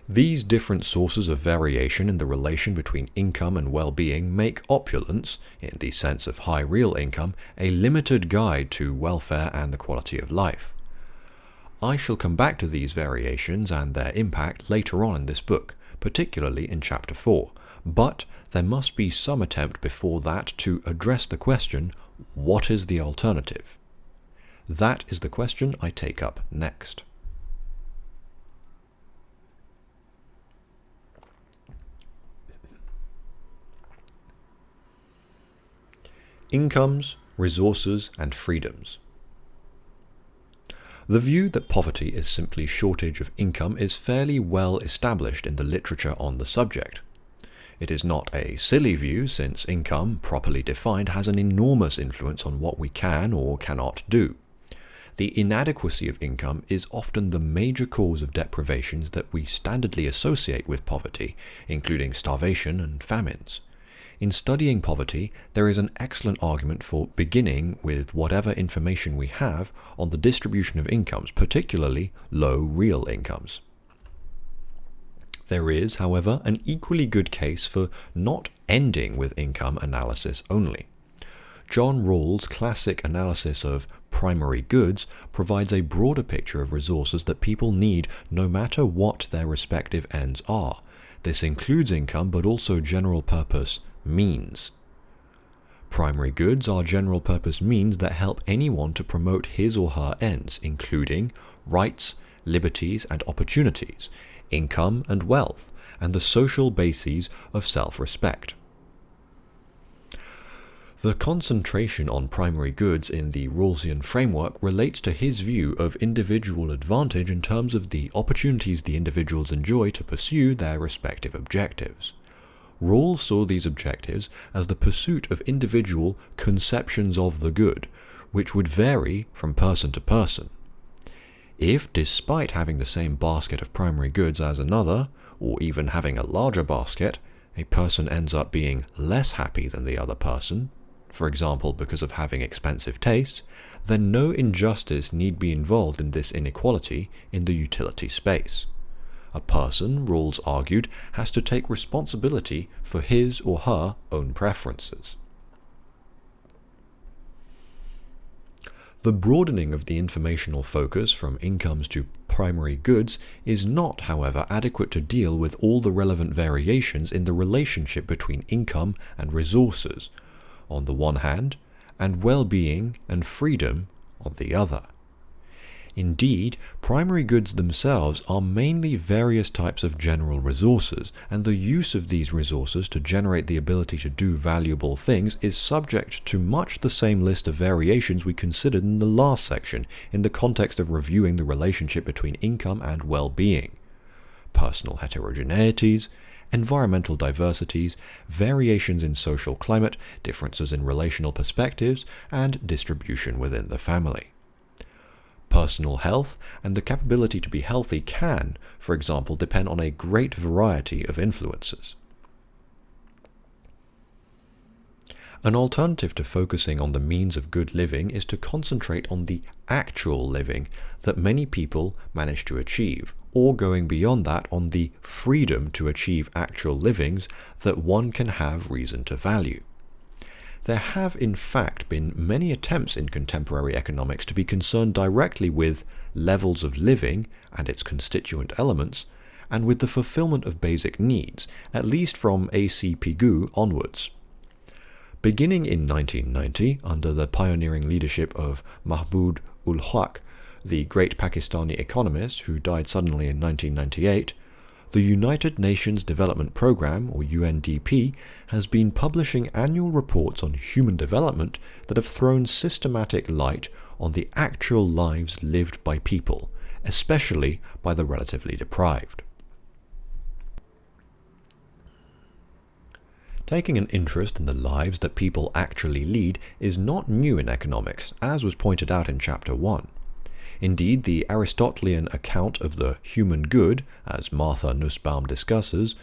These different sources of variation in the relation between income and well-being make opulence, in the sense of high real income, a limited guide to welfare and the quality of life. I shall come back to these variations and their impact later on in this book, particularly in Chapter 4, but there must be some attempt before that to address the question, what is the alternative? That is the question I take up next. Incomes, resources, and freedoms. The view that poverty is simply shortage of income is fairly well established in the literature on the subject. It is not a silly view, since income, properly defined, has an enormous influence on what we can or cannot do. The inadequacy of income is often the major cause of deprivations that we standardly associate with poverty, including starvation and famines. In studying poverty, there is an excellent argument for beginning with whatever information we have on the distribution of incomes, particularly low real incomes. There is, however, an equally good case for not ending with income analysis only. John Rawls' classic analysis of primary goods provides a broader picture of resources that people need no matter what their respective ends are. This includes income, but also general-purpose means. Primary goods are general-purpose means that help anyone to promote his or her ends, including rights, liberties, and opportunities, income and wealth, and the social bases of self-respect. The concentration on primary goods in the Rawlsian framework relates to his view of individual advantage in terms of the opportunities the individuals enjoy to pursue their respective objectives. Rawls saw these objectives as the pursuit of individual conceptions of the good, which would vary from person to person. If, despite having the same basket of primary goods as another, or even having a larger basket, a person ends up being less happy than the other person, for example because of having expensive tastes, then no injustice need be involved in this inequality in the utility space. A person, Rawls argued, has to take responsibility for his or her own preferences. The broadening of the informational focus from incomes to primary goods is not, however, adequate to deal with all the relevant variations in the relationship between income and resources, on the one hand, and well-being and freedom on the other. Indeed, primary goods themselves are mainly various types of general resources, and the use of these resources to generate the ability to do valuable things is subject to much the same list of variations we considered in the last section in the context of reviewing the relationship between income and well-being. Personal heterogeneities, environmental diversities, variations in social climate, differences in relational perspectives, and distribution within the family. Personal health and the capability to be healthy can, for example, depend on a great variety of influences. An alternative to focusing on the means of good living is to concentrate on the actual living that many people manage to achieve, or going beyond that on the freedom to achieve actual livings that one can have reason to value. There have in fact been many attempts in contemporary economics to be concerned directly with levels of living and its constituent elements, and with the fulfillment of basic needs, at least from A.C. Pigou onwards. Beginning in 1990, under the pioneering leadership of Mahmoud ul Haq, the great Pakistani economist who died suddenly in 1998, the United Nations Development Programme, or UNDP, has been publishing annual reports on human development that have thrown systematic light on the actual lives lived by people, especially by the relatively deprived. Taking an interest in the lives that people actually lead is not new in economics, as was pointed out in Chapter 1. Indeed, the Aristotelian account of the human good, as Martha Nussbaum discusses,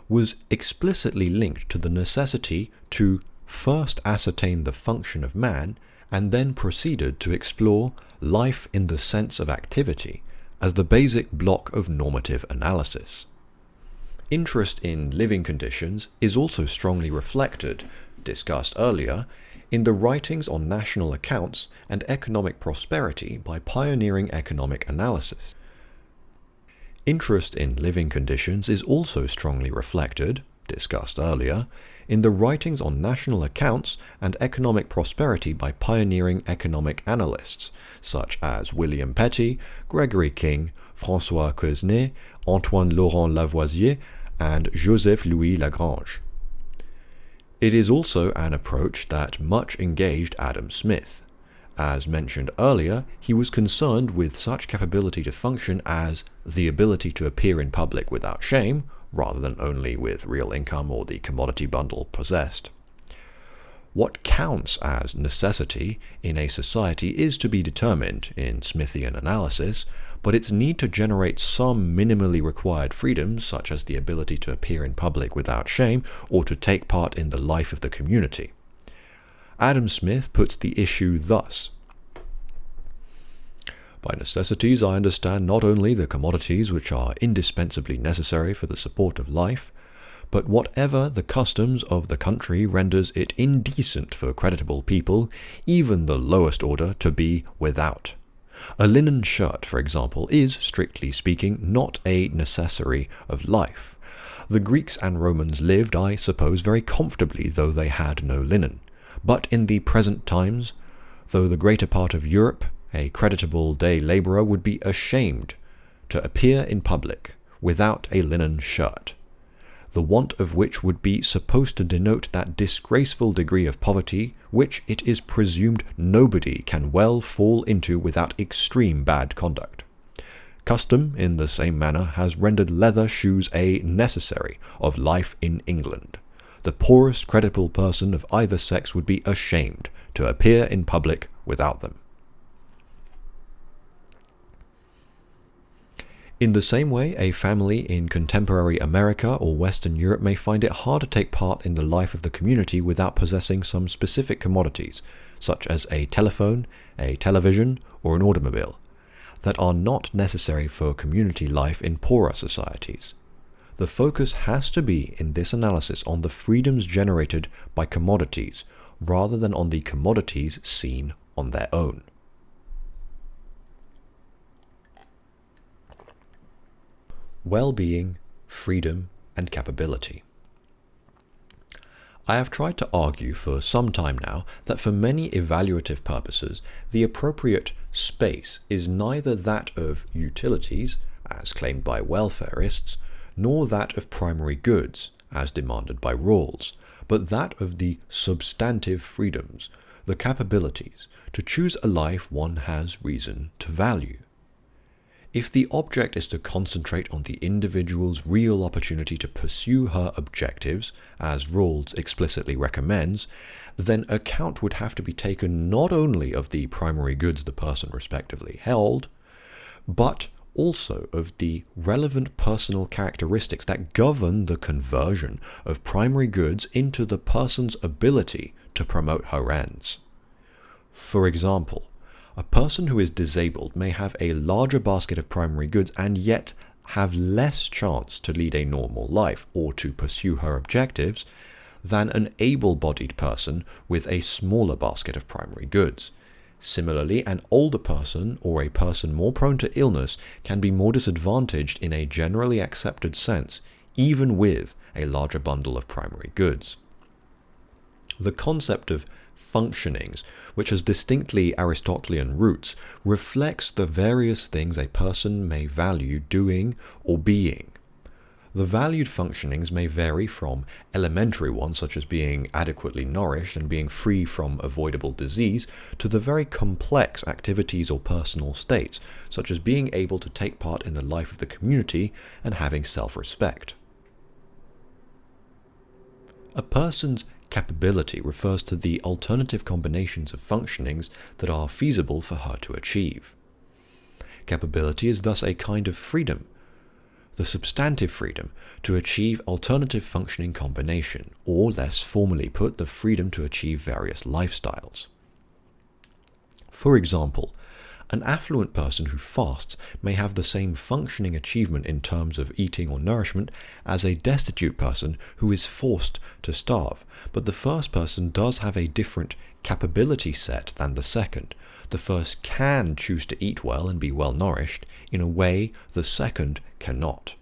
was explicitly linked to the necessity to first ascertain the function of man, and then proceeded to explore life in the sense of activity as the basic block of normative analysis. Interest in living conditions is also strongly reflected, discussed earlier, in the writings on national accounts and economic prosperity by pioneering economic analysis. Interest in living conditions is also strongly reflected, discussed earlier, in the writings on national accounts and economic prosperity by pioneering economic analysts, such as William Petty, Gregory King, François Quesnay, Antoine-Laurent Lavoisier, and Joseph-Louis Lagrange. It is also an approach that much engaged Adam Smith. As mentioned earlier, he was concerned with such capability to function as the ability to appear in public without shame, rather than only with real income or the commodity bundle possessed. What counts as necessity in a society is to be determined in Smithian analysis, but its need to generate some minimally required freedoms, such as the ability to appear in public without shame or to take part in the life of the community. Adam Smith puts the issue thus: by necessities I understand not only the commodities which are indispensably necessary for the support of life, but whatever the customs of the country renders it indecent for creditable people, even the lowest order, to be without. A linen shirt, for example, is, strictly speaking, not a necessary of life. The Greeks and Romans lived, I suppose, very comfortably, though they had no linen. But in the present times, though the greater part of Europe, a creditable day labourer would be ashamed to appear in public without a linen shirt, the want of which would be supposed to denote that disgraceful degree of poverty which it is presumed nobody can well fall into without extreme bad conduct. Custom, in the same manner, has rendered leather shoes a necessary of life in England. The poorest creditable person of either sex would be ashamed to appear in public without them. In the same way, a family in contemporary America or Western Europe may find it hard to take part in the life of the community without possessing some specific commodities, such as a telephone, a television, or an automobile, that are not necessary for community life in poorer societies. The focus has to be in this analysis on the freedoms generated by commodities, rather than on the commodities seen on their own. Well-being, freedom, and capability. I have tried to argue for some time now that for many evaluative purposes, the appropriate space is neither that of utilities, as claimed by welfareists, nor that of primary goods, as demanded by Rawls, but that of the substantive freedoms, the capabilities, to choose a life one has reason to value. If the object is to concentrate on the individual's real opportunity to pursue her objectives, as Rawls explicitly recommends, then account would have to be taken not only of the primary goods the person respectively held, but also of the relevant personal characteristics that govern the conversion of primary goods into the person's ability to promote her ends. For example, a person who is disabled may have a larger basket of primary goods and yet have less chance to lead a normal life or to pursue her objectives than an able-bodied person with a smaller basket of primary goods. Similarly, an older person or a person more prone to illness can be more disadvantaged in a generally accepted sense, even with a larger bundle of primary goods. The concept of functionings, which has distinctly Aristotelian roots, reflects the various things a person may value doing or being. The valued functionings may vary from elementary ones such as being adequately nourished and being free from avoidable disease to the very complex activities or personal states such as being able to take part in the life of the community and having self-respect. A person's capability refers to the alternative combinations of functionings that are feasible for her to achieve. Capability is thus a kind of freedom, the substantive freedom to achieve alternative functioning combination, or less formally put, the freedom to achieve various lifestyles. For example, an affluent person who fasts may have the same functioning achievement in terms of eating or nourishment as a destitute person who is forced to starve, but the first person does have a different capability set than the second. The first can choose to eat well and be well nourished in a way the second cannot.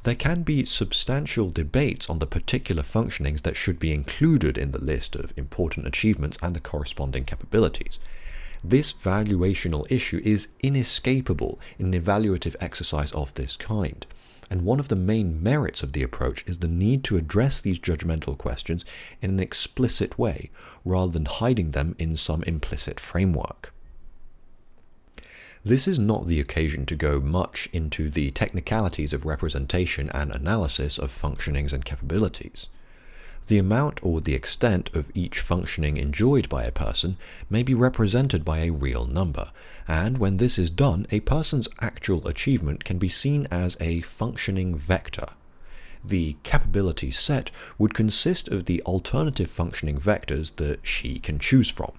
There can be substantial debates on the particular functionings that should be included in the list of important achievements and the corresponding capabilities. This valuational issue is inescapable in an evaluative exercise of this kind, and one of the main merits of the approach is the need to address these judgmental questions in an explicit way, rather than hiding them in some implicit framework. This is not the occasion to go much into the technicalities of representation and analysis of functionings and capabilities. The amount or the extent of each functioning enjoyed by a person may be represented by a real number, and when this is done, a person's actual achievement can be seen as a functioning vector. The capability set would consist of the alternative functioning vectors that she can choose from.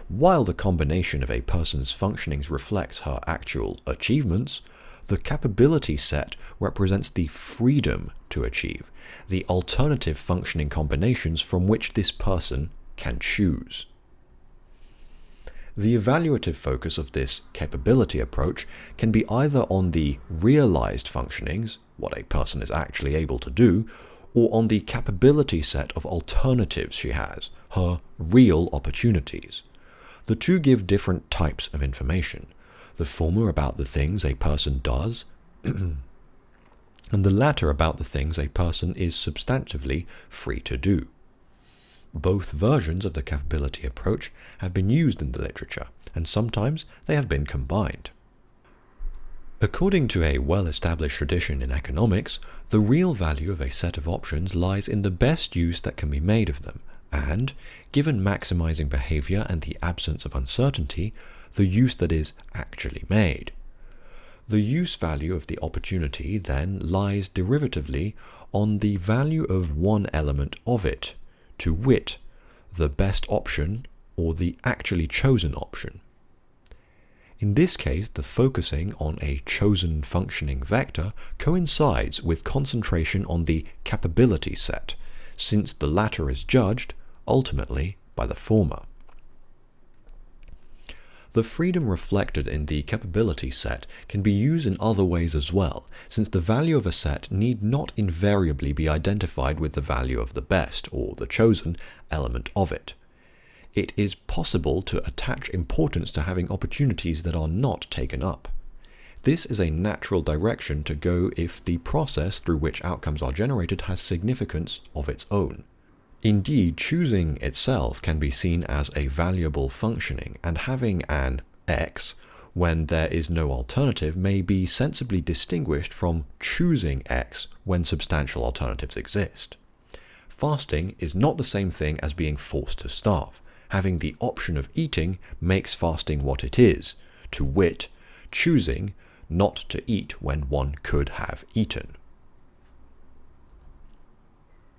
While the combination of a person's functionings reflects her actual achievements, the capability set represents the freedom to achieve, the alternative functioning combinations from which this person can choose. The evaluative focus of this capability approach can be either on the realized functionings, what a person is actually able to do, or on the capability set of alternatives she has, her real opportunities. The two give different types of information, the former about the things a person does, and the latter about the things a person is substantively free to do. Both versions of the capability approach have been used in the literature, and sometimes they have been combined. According to a well-established tradition in economics, the real value of a set of options lies in the best use that can be made of them, and, given maximizing behavior and the absence of uncertainty, the use that is actually made. The use value of the opportunity then lies derivatively on the value of one element of it, to wit, the best option or the actually chosen option. In this case, the focusing on a chosen functioning vector coincides with concentration on the capability set, since the latter is judged, ultimately, by the former. The freedom reflected in the capability set can be used in other ways as well, since the value of a set need not invariably be identified with the value of the best, or the chosen, element of it. It is possible to attach importance to having opportunities that are not taken up. This is a natural direction to go if the process through which outcomes are generated has significance of its own. Indeed, choosing itself can be seen as a valuable functioning, and having an X when there is no alternative may be sensibly distinguished from choosing X when substantial alternatives exist. Fasting is not the same thing as being forced to starve. Having the option of eating makes fasting what it is, to wit, choosing not to eat when one could have eaten.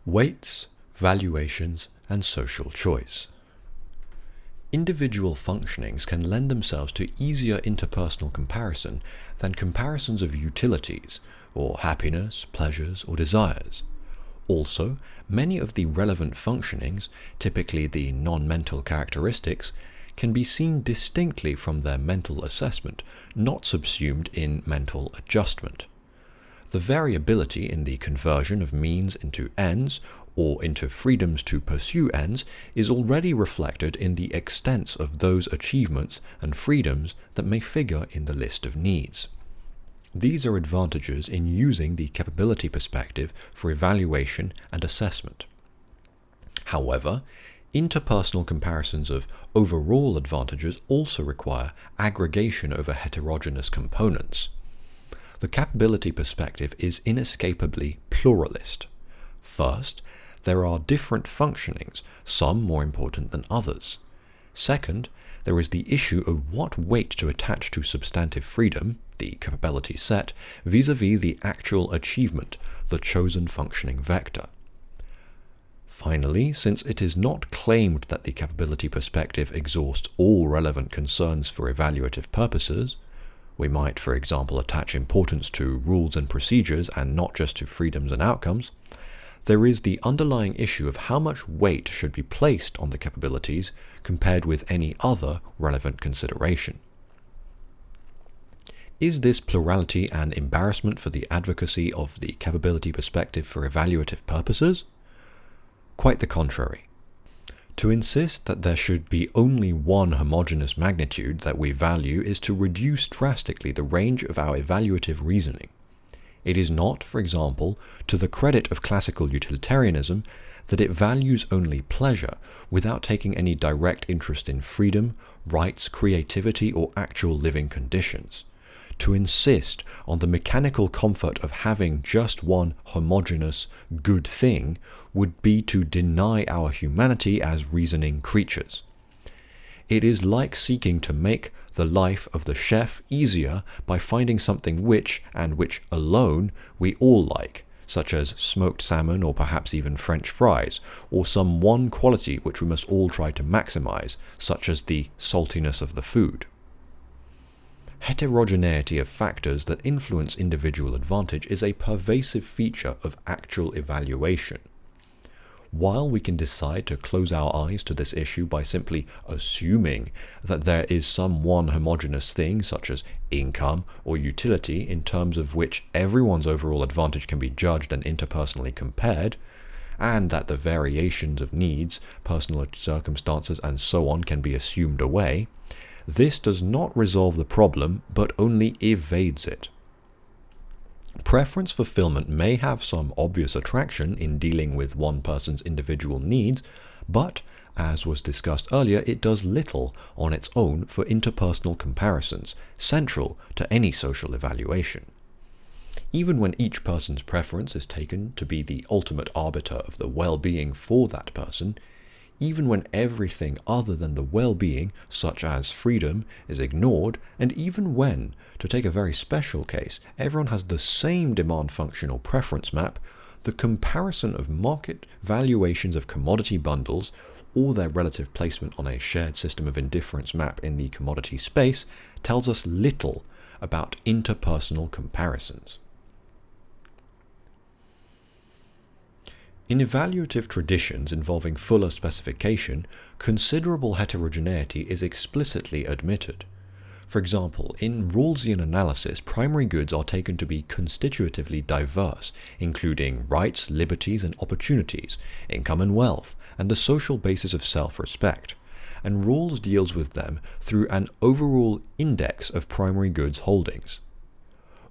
Weights, valuations, and social choice. Individual functionings can lend themselves to easier interpersonal comparison than comparisons of utilities, or happiness, pleasures, or desires. Also, many of the relevant functionings, typically the non-mental characteristics, can be seen distinctly from their mental assessment, not subsumed in mental adjustment. The variability in the conversion of means into ends, or into freedoms to pursue ends, is already reflected in the extent of those achievements and freedoms that may figure in the list of needs. These are advantages in using the capability perspective for evaluation and assessment. However, interpersonal comparisons of overall advantages also require aggregation over heterogeneous components. The capability perspective is inescapably pluralist. First, there are different functionings, some more important than others. Second, there is the issue of what weight to attach to substantive freedom, the capability set, vis-à-vis the actual achievement, the chosen functioning vector. Finally, since it is not claimed that the capability perspective exhausts all relevant concerns for evaluative purposes, we might, for example, attach importance to rules and procedures and not just to freedoms and outcomes, there is the underlying issue of how much weight should be placed on the capabilities compared with any other relevant consideration. Is this plurality an embarrassment for the advocacy of the capability perspective for evaluative purposes? Quite the contrary. To insist that there should be only one homogeneous magnitude that we value is to reduce drastically the range of our evaluative reasoning. It is not, for example, to the credit of classical utilitarianism that it values only pleasure without taking any direct interest in freedom, rights, creativity, or actual living conditions. To insist on the mechanical comfort of having just one homogeneous good thing would be to deny our humanity as reasoning creatures. It is like seeking to make the life of the chef easier by finding something which, and which alone, we all like, such as smoked salmon or perhaps even French fries, or some one quality which we must all try to maximize, such as the saltiness of the food. Heterogeneity of factors that influence individual advantage is a pervasive feature of actual evaluation. While we can decide to close our eyes to this issue by simply assuming that there is some one homogeneous thing, such as income or utility, in terms of which everyone's overall advantage can be judged and interpersonally compared, and that the variations of needs, personal circumstances, and so on can be assumed away, this does not resolve the problem, but only evades it. Preference fulfillment may have some obvious attraction in dealing with one person's individual needs, but, as was discussed earlier, it does little on its own for interpersonal comparisons, central to any social evaluation. Even when each person's preference is taken to be the ultimate arbiter of the well-being for that person, even when everything other than the well-being, such as freedom, is ignored, and even when, to take a very special case, everyone has the same demand function or preference map, the comparison of market valuations of commodity bundles, or their relative placement on a shared system of indifference map in the commodity space, tells us little about interpersonal comparisons. In evaluative traditions involving fuller specification, considerable heterogeneity is explicitly admitted. For example, in Rawlsian analysis, primary goods are taken to be constitutively diverse, including rights, liberties, and opportunities, income and wealth, and the social basis of self-respect, and Rawls deals with them through an overall index of primary goods holdings.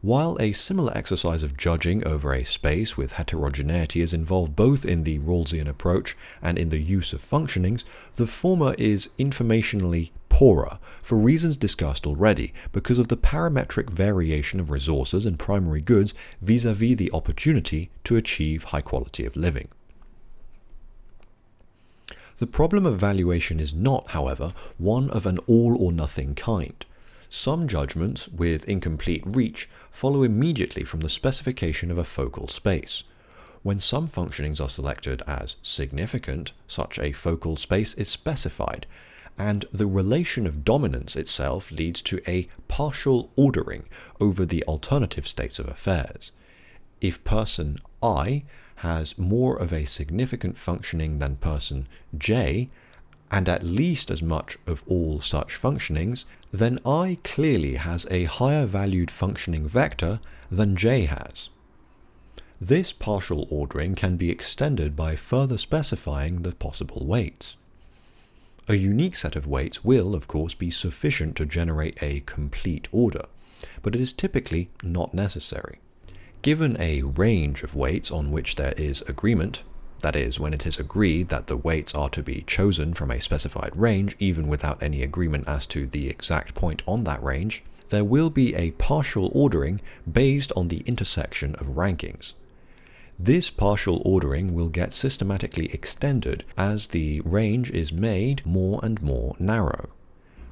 While a similar exercise of judging over a space with heterogeneity is involved both in the Rawlsian approach and in the use of functionings, the former is informationally poorer, for reasons discussed already, because of the parametric variation of resources and primary goods vis-à-vis the opportunity to achieve high quality of living. The problem of valuation is not, however, one of an all-or-nothing kind. Some judgments, with incomplete reach, follow immediately from the specification of a focal space. When some functionings are selected as significant, such a focal space is specified, and the relation of dominance itself leads to a partial ordering over the alternative states of affairs. If person I has more of a significant functioning than person J, and at least as much of all such functionings, then I clearly has a higher valued functioning vector than J has. This partial ordering can be extended by further specifying the possible weights. A unique set of weights will, of course, be sufficient to generate a complete order, but it is typically not necessary. Given a range of weights on which there is agreement, that is, when it is agreed that the weights are to be chosen from a specified range, even without any agreement as to the exact point on that range, there will be a partial ordering based on the intersection of rankings. This partial ordering will get systematically extended as the range is made more and more narrow.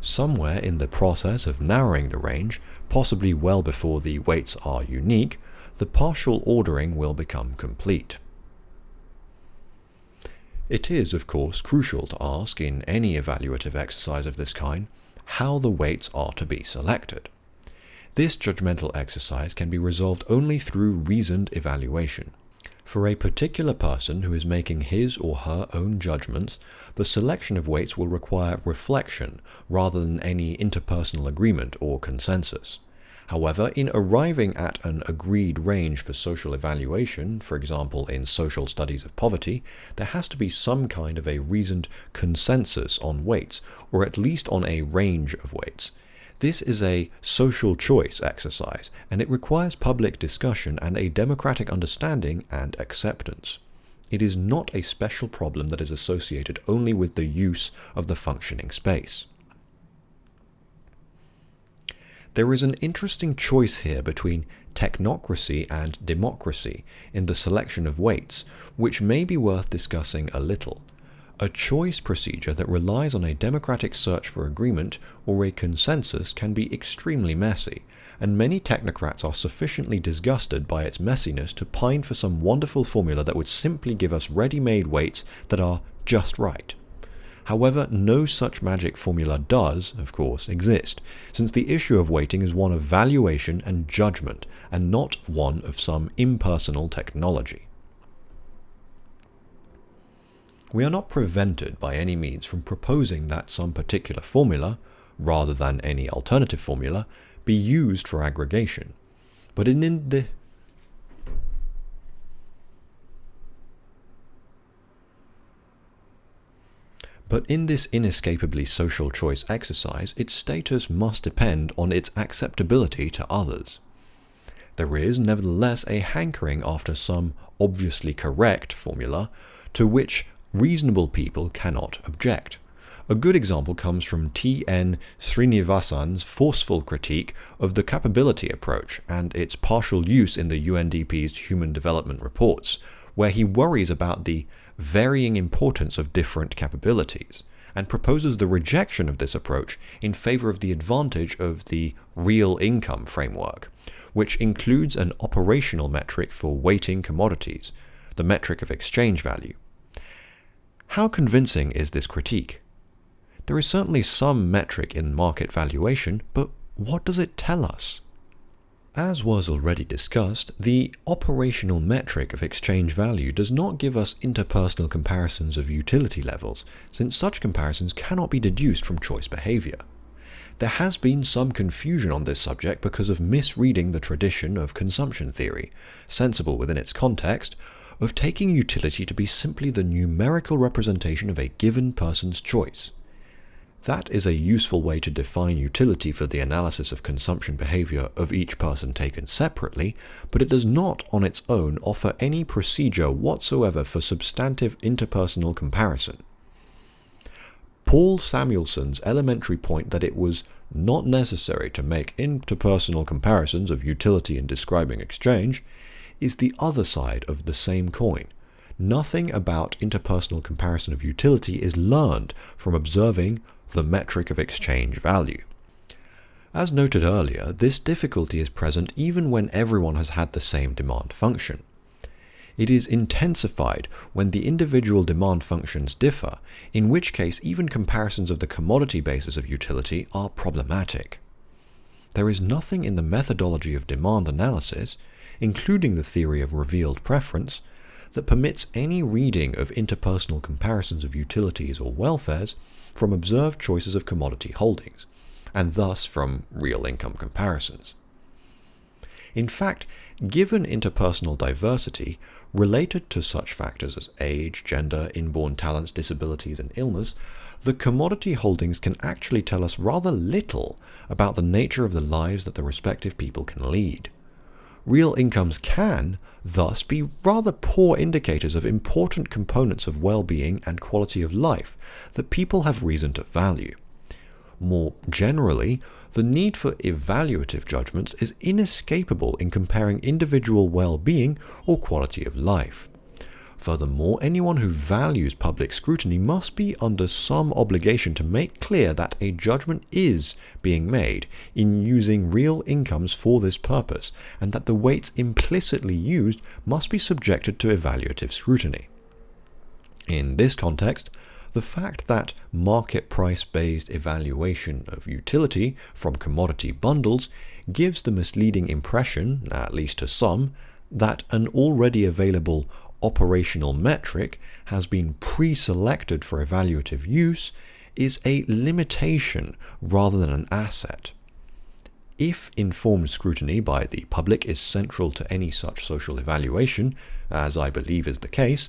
Somewhere in the process of narrowing the range, possibly well before the weights are unique, the partial ordering will become complete. It is, of course, crucial to ask in any evaluative exercise of this kind how the weights are to be selected. This judgmental exercise can be resolved only through reasoned evaluation. For a particular person who is making his or her own judgments, the selection of weights will require reflection rather than any interpersonal agreement or consensus. However, in arriving at an agreed range for social evaluation, for example in social studies of poverty, there has to be some kind of a reasoned consensus on weights, or at least on a range of weights. This is a social choice exercise, and it requires public discussion and a democratic understanding and acceptance. It is not a special problem that is associated only with the use of the functioning space. There is an interesting choice here between technocracy and democracy in the selection of weights, which may be worth discussing a little. A choice procedure that relies on a democratic search for agreement or a consensus can be extremely messy, and many technocrats are sufficiently disgusted by its messiness to pine for some wonderful formula that would simply give us ready-made weights that are just right. However, no such magic formula does, of course, exist, since the issue of weighting is one of valuation and judgment, and not one of some impersonal technology. We are not prevented by any means from proposing that some particular formula, rather than any alternative formula, be used for aggregation, but in this inescapably social choice exercise, its status must depend on its acceptability to others. There is, nevertheless, a hankering after some obviously correct formula to which reasonable people cannot object. A good example comes from T.N. Srinivasan's forceful critique of the capability approach and its partial use in the UNDP's Human Development Reports, where he worries about the varying importance of different capabilities, and proposes the rejection of this approach in favor of the advantage of the real income framework, which includes an operational metric for weighting commodities, the metric of exchange value. How convincing is this critique? There is certainly some metric in market valuation, but what does it tell us? As was already discussed, the operational metric of exchange value does not give us interpersonal comparisons of utility levels, since such comparisons cannot be deduced from choice behavior. There has been some confusion on this subject because of misreading the tradition of consumption theory, sensible within its context, of taking utility to be simply the numerical representation of a given person's choice. That is a useful way to define utility for the analysis of consumption behavior of each person taken separately, but it does not on its own offer any procedure whatsoever for substantive interpersonal comparison. Paul Samuelson's elementary point that it was not necessary to make interpersonal comparisons of utility in describing exchange is the other side of the same coin. Nothing about interpersonal comparison of utility is learned from observing the metric of exchange value. As noted earlier, this difficulty is present even when everyone has had the same demand function. It is intensified when the individual demand functions differ, in which case even comparisons of the commodity basis of utility are problematic. There is nothing in the methodology of demand analysis, including the theory of revealed preference, that permits any reading of interpersonal comparisons of utilities or welfares from observed choices of commodity holdings, and thus from real income comparisons. In fact, given interpersonal diversity related to such factors as age, gender, inborn talents, disabilities, and illness, the commodity holdings can actually tell us rather little about the nature of the lives that the respective people can lead. Real incomes can, thus, be rather poor indicators of important components of well-being and quality of life that people have reason to value. More generally, the need for evaluative judgments is inescapable in comparing individual well-being or quality of life. Furthermore, anyone who values public scrutiny must be under some obligation to make clear that a judgment is being made in using real incomes for this purpose, and that the weights implicitly used must be subjected to evaluative scrutiny. In this context, the fact that market price-based evaluation of utility from commodity bundles gives the misleading impression, at least to some, that an already available operational metric has been pre-selected for evaluative use is a limitation rather than an asset. If informed scrutiny by the public is central to any such social evaluation, as I believe is the case,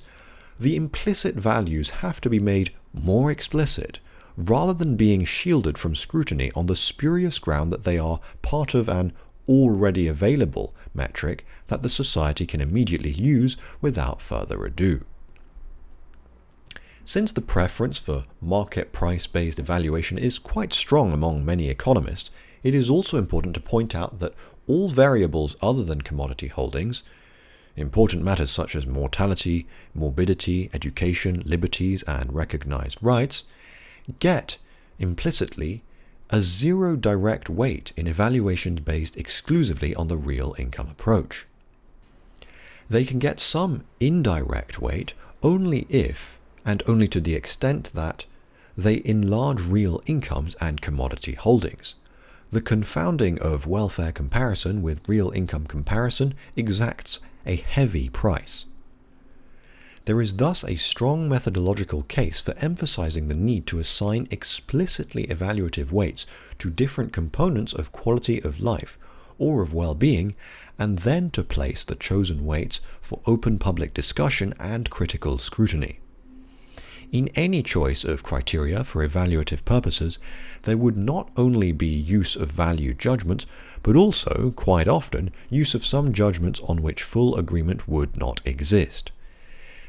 the implicit values have to be made more explicit, rather than being shielded from scrutiny on the spurious ground that they are part of an already available metric that the society can immediately use without further ado. Since the preference for market price-based evaluation is quite strong among many economists, it is also important to point out that all variables other than commodity holdings, important matters such as mortality, morbidity, education, liberties, and recognized rights, get, implicitly, a zero direct weight in evaluations based exclusively on the real income approach. They can get some indirect weight only if, and only to the extent that, they enlarge real incomes and commodity holdings. The confounding of welfare comparison with real income comparison exacts a heavy price. There is thus a strong methodological case for emphasizing the need to assign explicitly evaluative weights to different components of quality of life or of well-being, and then to place the chosen weights for open public discussion and critical scrutiny. In any choice of criteria for evaluative purposes, there would not only be use of value judgments, but also, quite often, use of some judgments on which full agreement would not exist.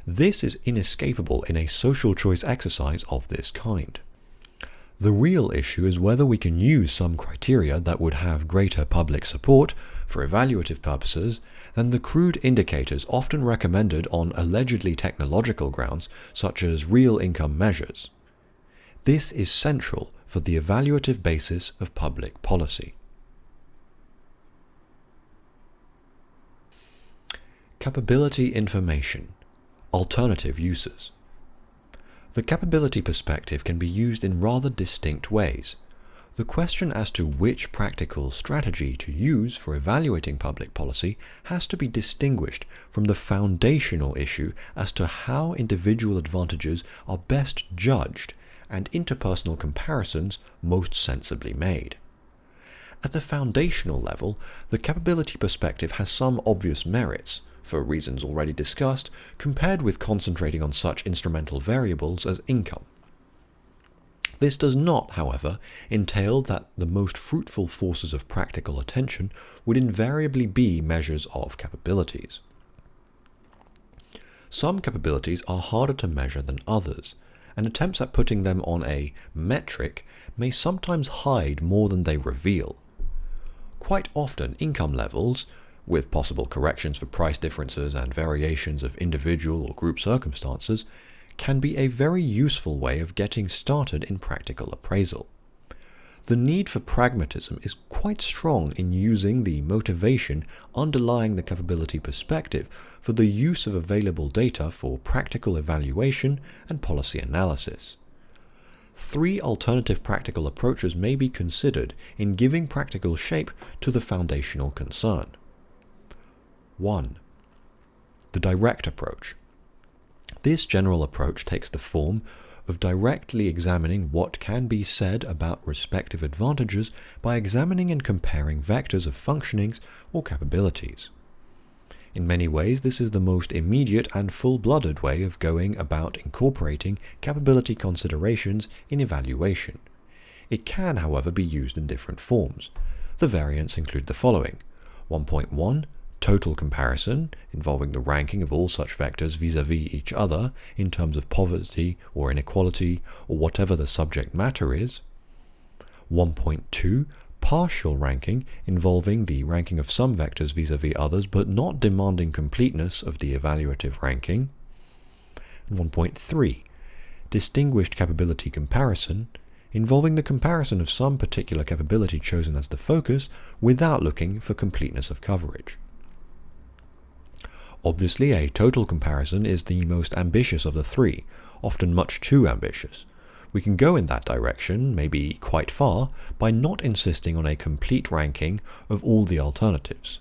This is inescapable in a social choice exercise of this kind. The real issue is whether we can use some criteria that would have greater public support for evaluative purposes than the crude indicators often recommended on allegedly technological grounds such as real income measures. This is central for the evaluative basis of public policy. Capability information. Alternative uses. The capability perspective can be used in rather distinct ways. The question as to which practical strategy to use for evaluating public policy has to be distinguished from the foundational issue as to how individual advantages are best judged and interpersonal comparisons most sensibly made. At the foundational level, the capability perspective has some obvious merits, for reasons already discussed, compared with concentrating on such instrumental variables as income. This does not, however, entail that the most fruitful forces of practical attention would invariably be measures of capabilities. Some capabilities are harder to measure than others, and attempts at putting them on a metric may sometimes hide more than they reveal. Quite often, income levels, with possible corrections for price differences and variations of individual or group circumstances, can be a very useful way of getting started in practical appraisal. The need for pragmatism is quite strong in using the motivation underlying the capability perspective for the use of available data for practical evaluation and policy analysis. 3 alternative practical approaches may be considered in giving practical shape to the foundational concern. 1. The direct approach. This general approach takes the form of directly examining what can be said about respective advantages by examining and comparing vectors of functionings or capabilities. In many ways, this is the most immediate and full-blooded way of going about incorporating capability considerations in evaluation. It can, however, be used in different forms. The variants include the following: 1.1. Total comparison, involving the ranking of all such vectors vis-à-vis each other in terms of poverty or inequality or whatever the subject matter is. 1.2. Partial ranking, involving the ranking of some vectors vis-à-vis others but not demanding completeness of the evaluative ranking. And 1.3. Distinguished capability comparison, involving the comparison of some particular capability chosen as the focus without looking for completeness of coverage. Obviously, a total comparison is the most ambitious of the 3, often much too ambitious. We can go in that direction, maybe quite far, by not insisting on a complete ranking of all the alternatives.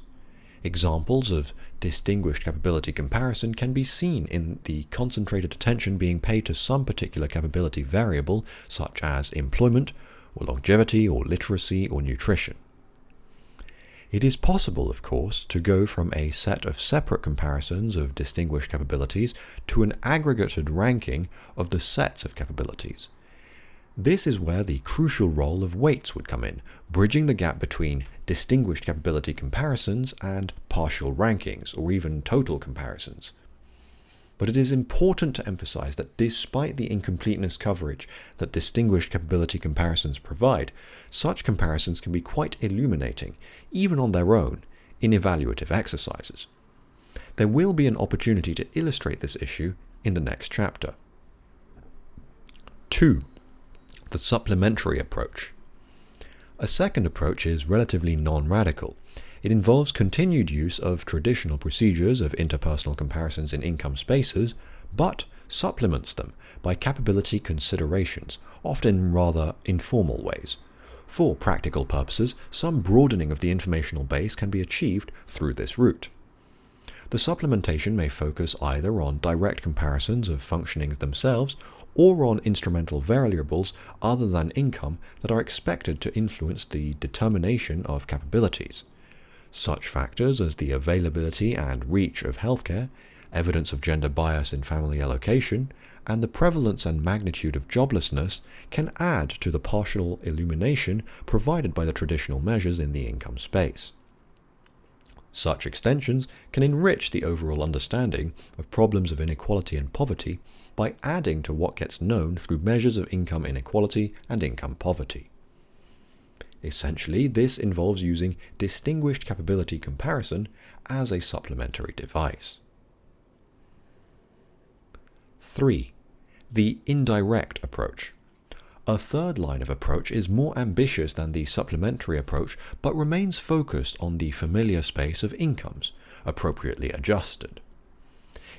Examples of distinguished capability comparison can be seen in the concentrated attention being paid to some particular capability variable, such as employment, or longevity, or literacy, or nutrition. It is possible, of course, to go from a set of separate comparisons of distinguished capabilities to an aggregated ranking of the sets of capabilities. This is where the crucial role of weights would come in, bridging the gap between distinguished capability comparisons and partial rankings, or even total comparisons. But it is important to emphasize that despite the incompleteness coverage that distinguished capability comparisons provide, such comparisons can be quite illuminating, even on their own, in evaluative exercises. There will be an opportunity to illustrate this issue in the next chapter. 2. The supplementary approach. A second approach is relatively non-radical. It involves continued use of traditional procedures of interpersonal comparisons in income spaces, but supplements them by capability considerations, often in rather informal ways. For practical purposes, some broadening of the informational base can be achieved through this route. The supplementation may focus either on direct comparisons of functionings themselves or on instrumental variables other than income that are expected to influence the determination of capabilities. Such factors as the availability and reach of healthcare, evidence of gender bias in family allocation, and the prevalence and magnitude of joblessness can add to the partial illumination provided by the traditional measures in the income space. Such extensions can enrich the overall understanding of problems of inequality and poverty by adding to what gets known through measures of income inequality and income poverty. Essentially, this involves using distinguished capability comparison as a supplementary device. 3. The indirect approach. A third line of approach is more ambitious than the supplementary approach, but remains focused on the familiar space of incomes, appropriately adjusted.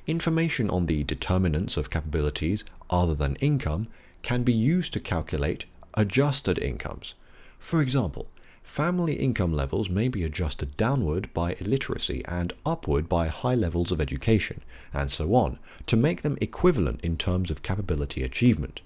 Information on the determinants of capabilities other than income can be used to calculate adjusted incomes. For example, family income levels may be adjusted downward by illiteracy and upward by high levels of education, and so on, to make them equivalent in terms of capability achievement.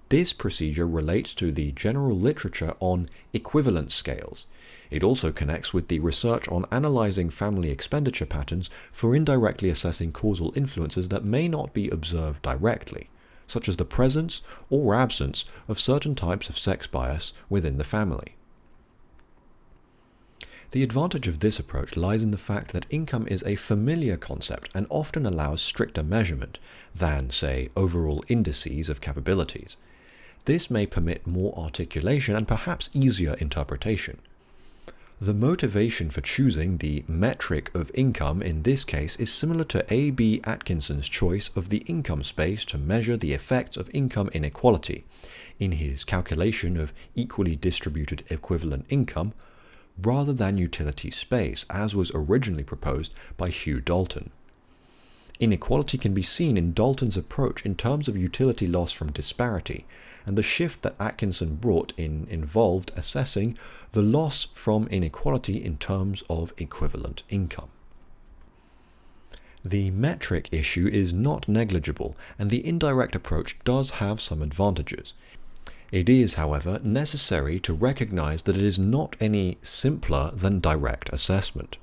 This procedure relates to the general literature on equivalence scales. It also connects with the research on analyzing family expenditure patterns for indirectly assessing causal influences that may not be observed directly, such as the presence or absence of certain types of sex bias within the family. The advantage of this approach lies in the fact that income is a familiar concept and often allows stricter measurement than, say, overall indices of capabilities. This may permit more articulation and perhaps easier interpretation. The motivation for choosing the metric of income in this case is similar to A.B. Atkinson's choice of the income space to measure the effects of income inequality in his calculation of equally distributed equivalent income, rather than utility space, as was originally proposed by Hugh Dalton. Inequality can be seen in Dalton's approach in terms of utility loss from disparity, and the shift that Atkinson brought in involved assessing the loss from inequality in terms of equivalent income. The metric issue is not negligible, and the indirect approach does have some advantages. It is, however, necessary to recognize that it is not any simpler than direct assessment.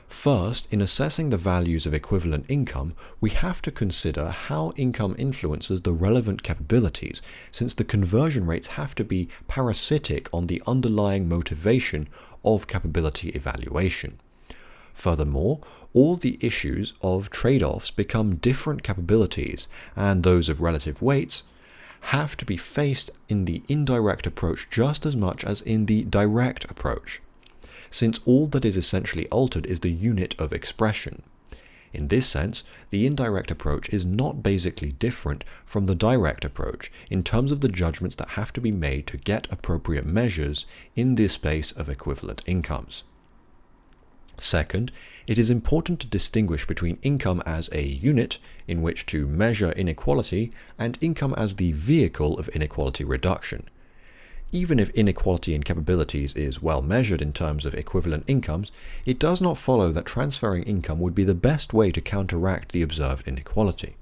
First, in assessing the values of equivalent income, we have to consider how income influences the relevant capabilities, since the conversion rates have to be parasitic on the underlying motivation of capability evaluation. Furthermore, all the issues of trade-offs become different capabilities, and those of relative weights have to be faced in the indirect approach just as much as in the direct approach, since all that is essentially altered is the unit of expression. In this sense, the indirect approach is not basically different from the direct approach in terms of the judgments that have to be made to get appropriate measures in the space of equivalent incomes. Second, it is important to distinguish between income as a unit in which to measure inequality and income as the vehicle of inequality reduction. Even if inequality in capabilities is well measured in terms of equivalent incomes, it does not follow that transferring income would be the best way to counteract the observed inequality.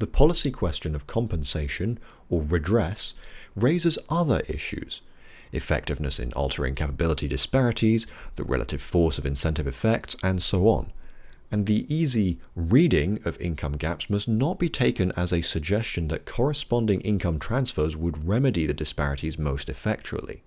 The policy question of compensation or redress raises other issues: effectiveness in altering capability disparities, the relative force of incentive effects, and so on. And the easy reading of income gaps must not be taken as a suggestion that corresponding income transfers would remedy the disparities most effectually.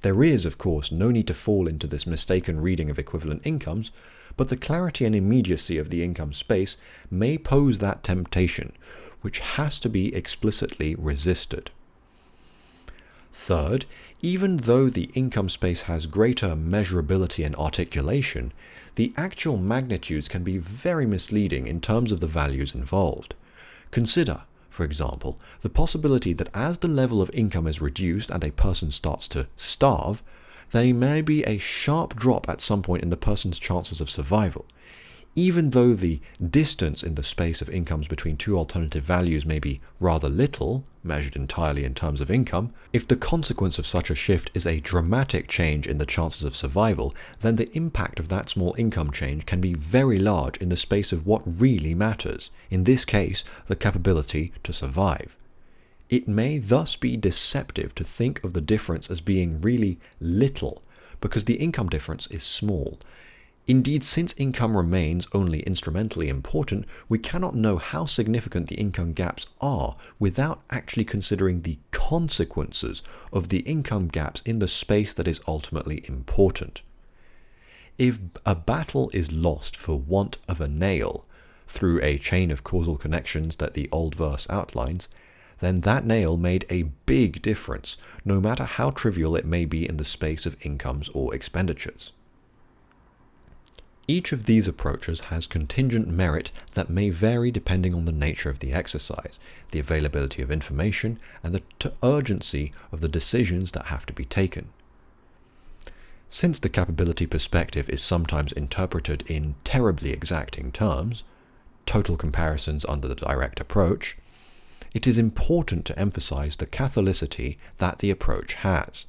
There is, of course, no need to fall into this mistaken reading of equivalent incomes, but the clarity and immediacy of the income space may pose that temptation, which has to be explicitly resisted. Third, even though the income space has greater measurability and articulation, the actual magnitudes can be very misleading in terms of the values involved. Consider, for example, the possibility that as the level of income is reduced and a person starts to starve, there may be a sharp drop at some point in the person's chances of survival. Even though the distance in the space of incomes between two alternative values may be rather little, measured entirely in terms of income, if the consequence of such a shift is a dramatic change in the chances of survival, then the impact of that small income change can be very large in the space of what really matters, in this case, the capability to survive. It may thus be deceptive to think of the difference as being really little, because the income difference is small. Indeed, since income remains only instrumentally important, we cannot know how significant the income gaps are without actually considering the consequences of the income gaps in the space that is ultimately important. If a battle is lost for want of a nail through a chain of causal connections that the old verse outlines, then that nail made a big difference, no matter how trivial it may be in the space of incomes or expenditures. Each of these approaches has contingent merit that may vary depending on the nature of the exercise, the availability of information, and the urgency of the decisions that have to be taken. Since the capability perspective is sometimes interpreted in terribly exacting terms, total comparisons under the direct approach, it is important to emphasize the catholicity that the approach has.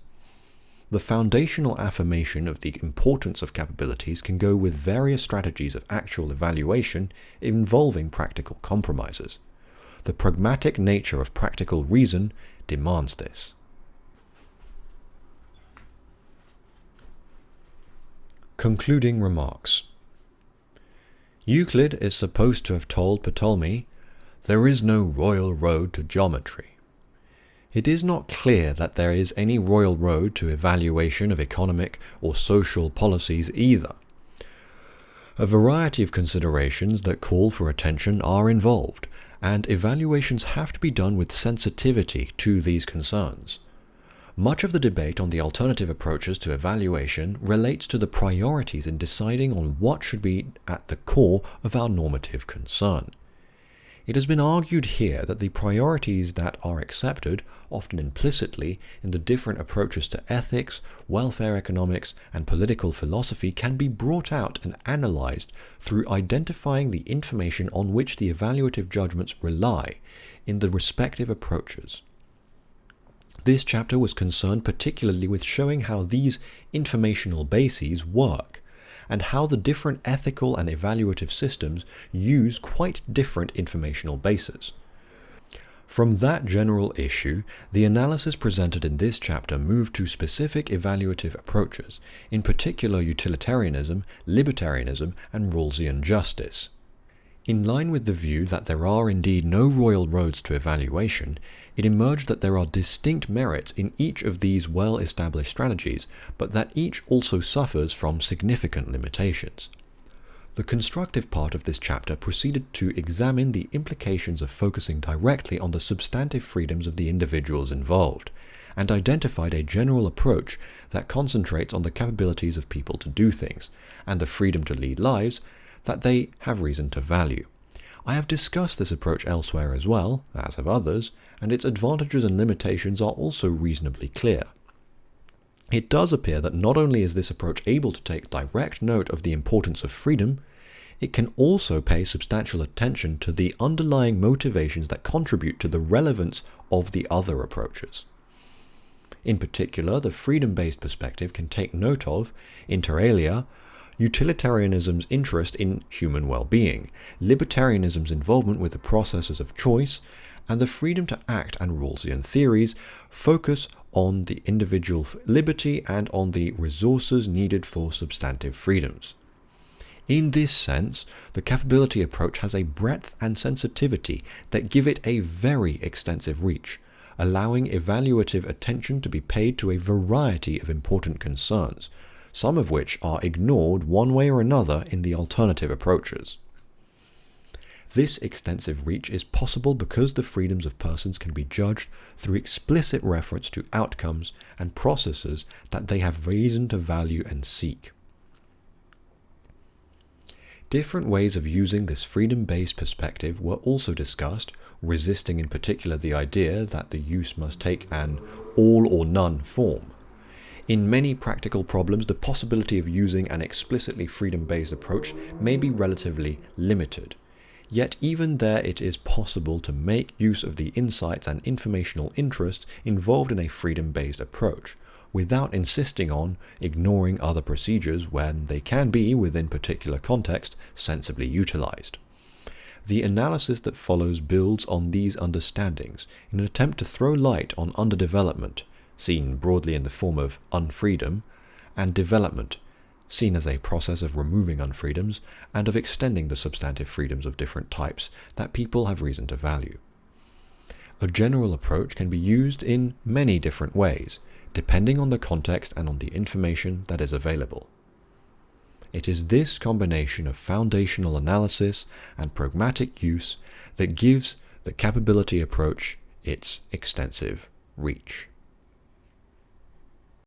The foundational affirmation of the importance of capabilities can go with various strategies of actual evaluation involving practical compromises. The pragmatic nature of practical reason demands this. Concluding remarks. Euclid is supposed to have told Ptolemy, "There is no royal road to geometry." It is not clear that there is any royal road to evaluation of economic or social policies either. A variety of considerations that call for attention are involved, and evaluations have to be done with sensitivity to these concerns. Much of the debate on the alternative approaches to evaluation relates to the priorities in deciding on what should be at the core of our normative concern. It has been argued here that the priorities that are accepted, often implicitly, in the different approaches to ethics, welfare economics, and political philosophy can be brought out and analyzed through identifying the information on which the evaluative judgments rely in the respective approaches. This chapter was concerned particularly with showing how these informational bases work, and how the different ethical and evaluative systems use quite different informational bases. From that general issue, the analysis presented in this chapter moved to specific evaluative approaches, in particular utilitarianism, libertarianism, and Rawlsian justice. In line with the view that there are indeed no royal roads to evaluation, it emerged that there are distinct merits in each of these well-established strategies, but that each also suffers from significant limitations. The constructive part of this chapter proceeded to examine the implications of focusing directly on the substantive freedoms of the individuals involved, and identified a general approach that concentrates on the capabilities of people to do things, and the freedom to lead lives that they have reason to value. I have discussed this approach elsewhere as well, as have others, and its advantages and limitations are also reasonably clear. It does appear that not only is this approach able to take direct note of the importance of freedom, it can also pay substantial attention to the underlying motivations that contribute to the relevance of the other approaches. In particular, the freedom-based perspective can take note of, inter alia, utilitarianism's interest in human well-being, libertarianism's involvement with the processes of choice, and the freedom to act and Rawlsian theories focus on the individual liberty and on the resources needed for substantive freedoms. In this sense, the capability approach has a breadth and sensitivity that give it a very extensive reach, allowing evaluative attention to be paid to a variety of important concerns, some of which are ignored one way or another in the alternative approaches. This extensive reach is possible because the freedoms of persons can be judged through explicit reference to outcomes and processes that they have reason to value and seek. Different ways of using this freedom-based perspective were also discussed, resisting in particular the idea that the use must take an all or none form. In many practical problems, the possibility of using an explicitly freedom-based approach may be relatively limited. Yet even there it is possible to make use of the insights and informational interests involved in a freedom-based approach, without insisting on ignoring other procedures when they can be, within particular context, sensibly utilized. The analysis that follows builds on these understandings in an attempt to throw light on underdevelopment, seen broadly in the form of unfreedom, and development, seen as a process of removing unfreedoms and of extending the substantive freedoms of different types that people have reason to value. A general approach can be used in many different ways, depending on the context and on the information that is available. It is this combination of foundational analysis and pragmatic use that gives the capability approach its extensive reach.